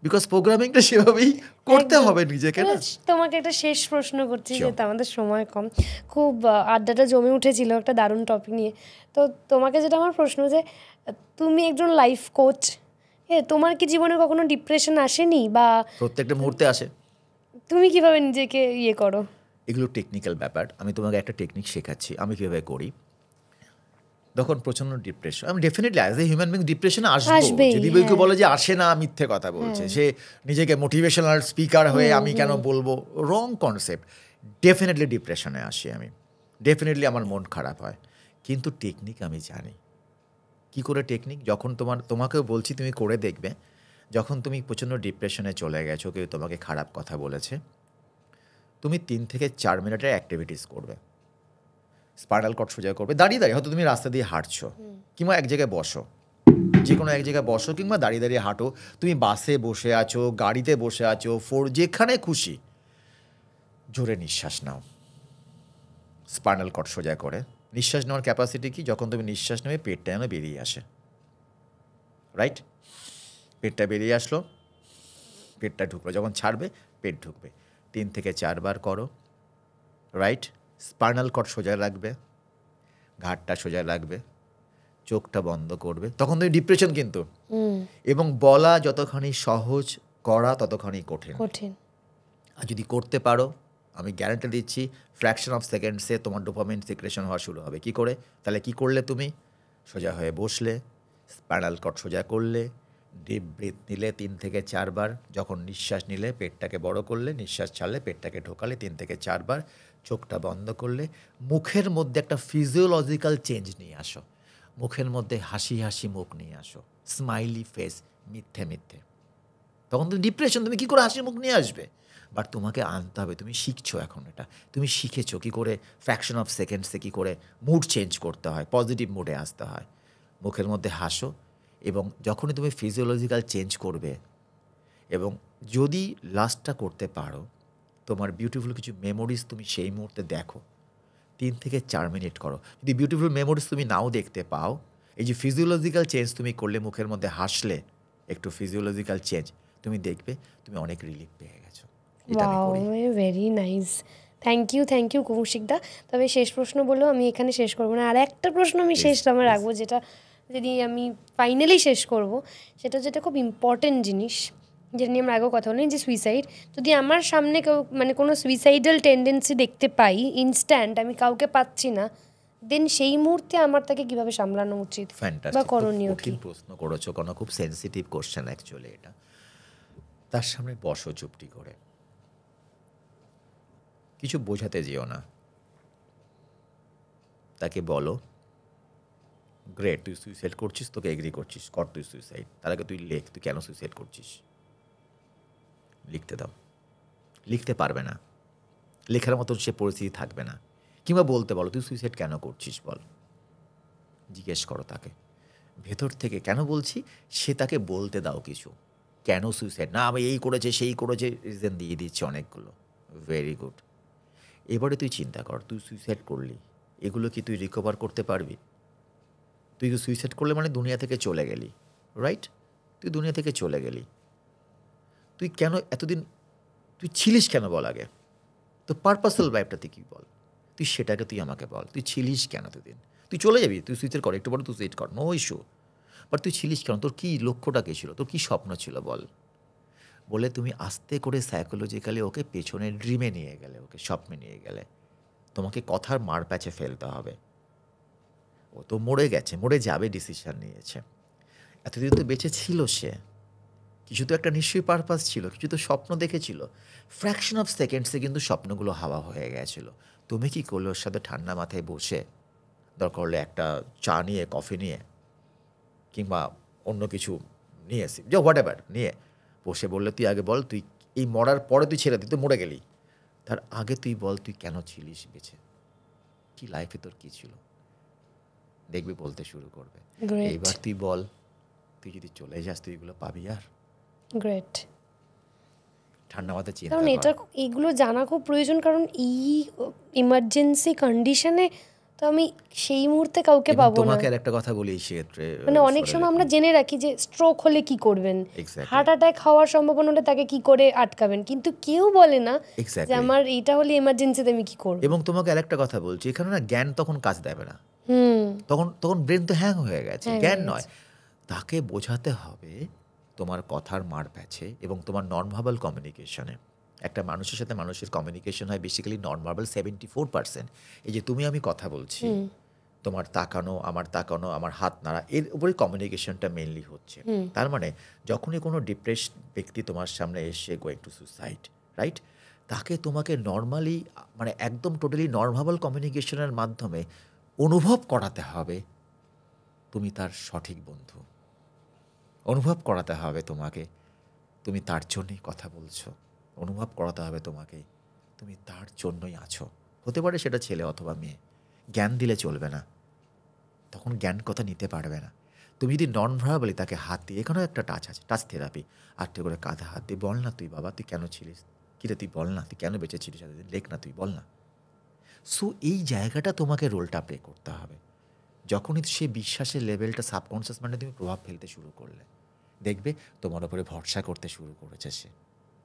B: বিকজ প্রোগ্রামিংটা সেভাবেই করতে হবে নিজেকে না।
A: তোমাকে একটা শেষ প্রশ্ন করছি, যেহেতু আমাদের সময় কম। খুব আড্ডাটা জমে উঠেছিল একটা দারুণ টপিক নিয়ে। তো তোমাকে যেটা আমার প্রশ্ন, যে তুমি একজন লাইফ কোচ, তোমার কি জীবনে কখনো ডিপ্রেশন আসেনি? বা
B: প্রত্যেকটা মুহূর্তে আসে।
A: তুমি কিভাবে নিজেকে করো?
B: এগুলো টেকনিক্যাল ব্যাপার। আমি তোমাকে একটা টেকনিক শেখাচ্ছি আমি কীভাবে করি। যখন প্রচণ্ড ডিপ্রেশন, আমি definitely as a human being ডিপ্রেশনে আসবো। যদি কেউ বলে যে আসে না, মিথ্যে কথা বলছে, সে নিজেকে মোটিভেশনাল স্পিকার হয়ে আমি কেন বলবো, রং কনসেপ্ট। ডেফিনেটলি ডিপ্রেশনে আসি আমি, ডেফিনেটলি আমার মন খারাপ হয়, কিন্তু টেকনিক আমি জানি। কি করে টেকনিক? যখন তোমাকেও বলছি, তুমি করে দেখবে, যখন তুমি প্রচণ্ড ডিপ্রেশনে চলে গেছো, কেউ তোমাকে খারাপ কথা বলেছে, তুমি 3 থেকে 4 মিনিটের অ্যাক্টিভিটিস করবে। স্পাইনাল কর্ড সোজা করবে, দাঁড়িয়ে দাঁড়িয়ে, হয়তো তুমি রাস্তা দিয়ে হাঁটছো, কিংবা এক জায়গায় বসো, যে কোনো এক জায়গায় বসো, কিংবা দাঁড়িয়ে দাঁড়িয়ে হাঁটো। তুমি বাসে বসে আছো, গাড়িতে বসে আছো, যেখানে খুশি, জোরে নিঃশ্বাস নাও, স্পাইনাল কর্ড সোজা করে। নিঃশ্বাস নেওয়ার ক্যাপাসিটি কি? যখন তুমি নিঃশ্বাস নেবে পেটটা যেন বেরিয়ে আসে, রাইট? পেটটা বেরিয়ে আসলো, পেটটা ঢুকলো, যখন ছাড়বে পেট ঢুকবে। 3 থেকে 4 বার করো, রাইট? স্পাইনাল কর্ড সোজা রাখবে, ঘাটটা সোজা রাখবে, চোখটা বন্ধ করবে। তখন তুমি ডিপ্রেশন কিন্তু, এবং বলা যতখানি সহজ, করা ততখানি কঠিন। আর যদি করতে পারো, আমি গ্যারান্টি দিচ্ছি ফ্র্যাকশন অফ সেকেন্ডসে তোমার ডোপামিন সিক্রেশন হওয়া শুরু হবে। কি করে? তাহলে কি করলে তুমি? সোজা হয়ে বসলে, স্পাইনাল কর্ড সোজা করলে, ডিপ ব্রিথ নিলে 3 থেকে 4 বার, যখন নিঃশ্বাস নিলে পেটটাকে বড় করলে, নিঃশ্বাস ছাড়লে পেটটাকে ঢোকালে 3 থেকে 4 বার, চোখটা বন্ধ করলে, মুখের মধ্যে একটা ফিজিওলজিক্যাল চেঞ্জ নিয়ে আসো, মুখের মধ্যে হাসি হাসি মুখ নিয়ে আসো, স্মাইলি ফেস, মিথ্যে মিথ্যে। তখন তুমি ডিপ্রেশন, তুমি কী করে হাসি মুখ নিয়ে আসবে? বাট তোমাকে আনতে হবে, তুমি শিখছো এখন, এটা তুমি শিখেছো কী করে ফ্র্যাকশন অফ সেকেন্ডসে কী করে মুড চেঞ্জ করতে হয়, পজিটিভ মুডে আসতে হয়। মুখের মধ্যে হাসো, এবং যখনই তুমি ফিজিওলজিক্যাল চেঞ্জ করবে, এবং যদি লাস্টটা করতে পারো, তোমার বিউটিফুল কিছু মেমোরিজ তুমি সেই মুহূর্তে দেখো, 3 থেকে 4 মিনিট করো। যদি বিউটিফুল মেমোরিজ তুমি নাও দেখতে পাও, এই যে ফিজিওলজিক্যাল চেঞ্জ তুমি করলে, মুখের মধ্যে হাসলে, একটু ফিজিওলজিক্যাল চেঞ্জ, তুমি দেখবে তুমি অনেক রিলিফ পেয়ে গেছো।
A: ভেরি নাইস, থ্যাংক ইউ কৌশিকদা। তবে শেষ প্রশ্ন বললেও আমি এখানে শেষ করবো না, আর একটা প্রশ্ন আমি শেষ সময় রাখবো, যেটা যদি আমি ফাইনালি শেষ করব, সেটা যেটা খুব ইম্পর্টেন্ট জিনিস, যেটা নিয়ে আমরা আগেও কথা বলি, যে সুইসাইড। যদি আমার সামনে কেউ মানে কোনো সুইসাইডাল টেন্ডেন্সি দেখতে পাই ইনস্ট্যান্ট, আমি কাউকে পাচ্ছি না, দেন সেই মুহূর্তে আমার তাকে কিভাবে সামলানো উচিত বা করণীয় কি?
B: প্রশ্ন করেছো, কারণ খুব সেন্সিটিভ কোশ্চেন অ্যাকচুয়ালি এটা। তার সামনে বসো চুপটি করে, কিছু বোঝাতে যেও না, তাকে বলো, গ্রেট, তুই সুইসাইড করছিস, তোকে এগ্রি করছিস, কর তুই সুইসাইড। তার আগে তুই লেখ, তুই কেন সুইসাইড করছিস, লিখতে দাও। লিখতে পারবে না, লেখার মতন সে পরিস্থিতি থাকবে না। কিংবা বলতে বলো, তুই সুইসাইড কেন করছিস বল, জিজ্ঞেস করো তাকে ভেতর থেকে। কেন বলছি, সে তাকে বলতে দাও কিছু, কেন সুইসাইড না, আমি এই করেছে সেই করেছে, রিজন দিয়ে দিচ্ছে অনেকগুলো। Very good. এবারে তুই চিন্তা কর, তুই সুইসাইড করলি, এগুলো কি তুই রিকভার করতে পারবি? তুই কি সুইসাইড করলে মানে দুনিয়া থেকে চলে গেলি, রাইট? তুই দুনিয়া থেকে চলে গেলি, তুই কেন এতদিন তুই ছিলিস কেন বল আগে? তো পারপাসফুল লাইফটা তুই কী বল, তুই সেটাকে তুই আমাকে বল, তুই ছিলিস কেন এতদিন? তুই চলে যাবি, তুই সুইসাইড কর, একটু বড় তুই সুইসাইড কর, নো ইস্যু, বাট তুই ছিলিস কেন? তোর কী লক্ষ্যটা কী ছিল, তোর কী স্বপ্ন ছিল বল। বলে তুমি আস্তে করে সাইকোলজিক্যালি ওকে পেছনে ড্রিমে নিয়ে গেলে, ওকে স্বপ্নে নিয়ে গেলে। তোমাকে কথার মার প্যাচে ফেলতে হবে। ও তো মরে গেছে, মরে যাবে, ডিসিশন নিয়েছে, এতদিন তো বেঁচে ছিল সে, কিছু তো একটা নিশ্চয়ই পারপাস ছিল, কিছু তো স্বপ্ন দেখেছিল। ফ্র্যাকশন অফ সেকেন্ডসে কিন্তু স্বপ্নগুলো হাওয়া হয়ে গেছিলো। তুমি কি করলে ওর সাথে ঠান্ডা মাথায় বসে দরকার হলে একটা চা নিয়ে, কফি নিয়ে, কিংবা অন্য কিছু নিয়ে এসি যে হোয়াট এভার নিয়ে বসে বললে, তুই আগে বল, তুই এই মরার পরে তুই ছেড়ে দিই, তুই মরে গেলি, তার আগে তুই বল তুই কেন ছিলিস বেঁচে, কি লাইফে তোর কী ছিল, দেখবি বলতে শুরু করবে। এইবার তুই বল, তুই যদি চলে যাস তুই এগুলো পাবি? Are
A: great.
B: ঠান্ডা মাথায় চিন্তা
A: কারণ এটা এগুলো জানা খুব প্রয়োজন, কারণ এই ইমার্জেন্সি কন্ডিশনে তো আমি সেই মুহূর্তে কাউকে পাবো না।
B: তোমাকে আর একটা কথা বলি এই ক্ষেত্রে,
A: মানে অনেক সময় আমরা জেনে রাখি যে স্ট্রোক হলে কি করবেন, হার্ট অ্যাটাক হওয়ার সম্ভাবনা হলে তাকে কি করে আটকাবেন, কিন্তু কেউ বলে না যে আমার এইটা হলে ইমার্জেন্সিতে আমি কি করব।
B: এবং তোমাকে আরেকটা কথা বলছি, এখানে না জ্ঞান তখন কাজ দেবে না, তখন ব্রেন তো হ্যাং হয়ে গেছে, জ্ঞান নয়। তাকে বোঝাতে হবে তোমার কথার মার প্যাচে এবং তোমার নন ভার্বাল কমিউনিকেশনে। একটা মানুষের সাথে মানুষের কমিউনিকেশন হয় বেসিক্যালি নন ভার্বাল 74%। এই যে তুমি আমি কথা বলছি, তোমার তাকানো, আমার হাত নাড়া, এর উপরে কমিউনিকেশনটা মেনলি হচ্ছে। তার মানে যখনই কোনো ডিপ্রেসড ব্যক্তি তোমার সামনে এসে গোয়িং টু সুসাইড, রাইট, তাকে তোমাকে নর্মালি, মানে একদম টোটালি নন ভার্বাল কমিউনিকেশনের মাধ্যমে অনুভব করাতে হবে তুমি তার সঠিক বন্ধু। অনুভব করাতে হবে তোমাকে তুমি তার জন্যই কথা বলছো। অনুভব করাতে হবে তোমাকে তুমি তার জন্যই আছো। হতে পারে সেটা ছেলে অথবা মেয়ে। জ্ঞান দিলে চলবে না, তখন জ্ঞান কথা নিতে পারবে না। তুমি যদি নন ভার্বালি তাকে হাত দিয়ে, এখানেও একটা টাচ আছে, টাচ থেরাপি, আটটে করে কাঁধে হাত দিয়ে বল না তুই বাবা তুই কেন ছিলিস, কিরে তুই বল না তুই কেন বেঁচে ছিলিস, লেখ না তুই বল না। সো এই জায়গাটা তোমাকে রোলটা প্লে করতে হবে। যখনই সে বিশ্বাসের লেভেলটা সাবকনসিয়াস মাইন্ডে তুমি প্রভাব ফেলতে শুরু করলে, দেখবে তোমার উপরে ভরসা করতে শুরু করেছে,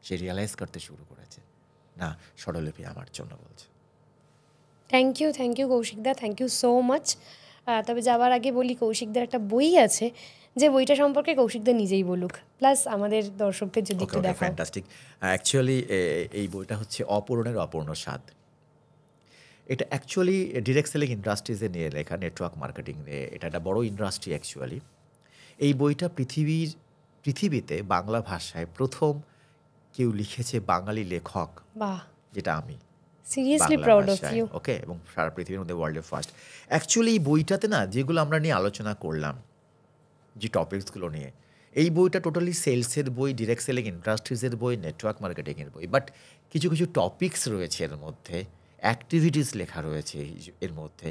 B: সে রিয়ালাইজ করতে শুরু করেছে, না স্বরলিপি আমার জন্য বলছে।
A: থ্যাংক ইউ কৌশিকদা, থ্যাংক ইউ সো মাচ। তবে যাওয়ার আগে বলি, কৌশিকদার একটা বই আছে, যে বইটা সম্পর্কে কৌশিকদা নিজেই বলুক, প্লাস আমাদের দর্শকদের যদি একটু দেখাও।
B: ফ্যান্টাস্টিক। অ্যাকচুয়ালি এই বইটা হচ্ছে অপূরণের অপূর্ণ স্বাদ। এটা অ্যাকচুয়ালি ডিরেক্ট সেলিং ইন্ডাস্ট্রিজে নিয়ে লেখা, নেটওয়ার্ক মার্কেটিং নিয়ে। এটা একটা বড় ইন্ডাস্ট্রি অ্যাকচুয়ালি। এই বইটা পৃথিবীতে বাংলা ভাষায় প্রথম কেউ লিখেছে বাঙালি লেখক, যেটা আমি
A: সিরিয়াসলি প্রাউড অফ ইউ।
B: ওকে, এবং সারা পৃথিবীর মধ্যে ওয়ার্ল্ডের ফার্স্ট। অ্যাকচুয়ালি এই বইটাতে না যেগুলো আমরা নিয়ে আলোচনা করলাম, যে টপিকসগুলো নিয়ে, এই বইটা টোটালি সেলসের বই, ডিরেক্ট সেলিং ইন্ডাস্ট্রিজের বই, নেটওয়ার্ক মার্কেটিংয়ের বই। বাট কিছু কিছু টপিকস রয়েছে এর মধ্যে, অ্যাক্টিভিটিস লেখা রয়েছে এর মধ্যে,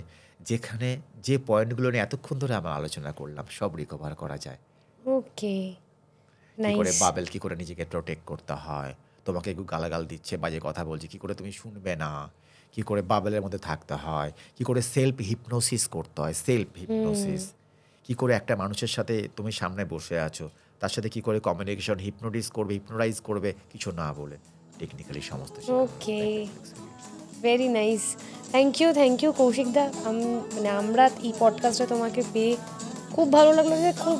B: যেখানে যে পয়েন্টগুলো নিয়ে এতক্ষণ ধরে আমরা আলোচনা করলাম সব রিকভার করা যায়।
A: ওকে,
B: কী করে বাবেল, কী করে নিজেকে প্রোটেক্ট করতে হয়, তোমাকে একটু গালাগাল দিচ্ছে, বাজে কথা বলছে, কী করে তুমি শুনবে না, কী করে বাবেলের মধ্যে থাকতে হয়, কী করে সেলফ হিপনোসিস করতে হয়, সেলফ হিপনোসিস, কী করে একটা মানুষের সাথে তুমি সামনে বসে আছো তার সাথে কী করে কমিউনিকেশন হিপনোটাইজ করবে কিছু না বলে, টেকনিক্যালি সমস্ত।
A: ওকে, ভেরি নাইস, থ্যাংক ইউ কৌশিকদা। মানে আমরা এই পডকাস্টে তোমাকে পেয়ে খুব ভালো লাগলো, যে খুব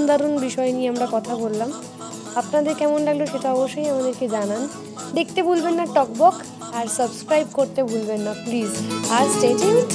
A: দারুণ বিষয় নিয়ে আমরা কথা বললাম। আপনাদের কেমন লাগলো সেটা অবশ্যই আমাদেরকে জানান। দেখতে ভুলবেন না টকবক, আর সাবস্ক্রাইব করতে ভুলবেন না প্লিজ। R stay tuned.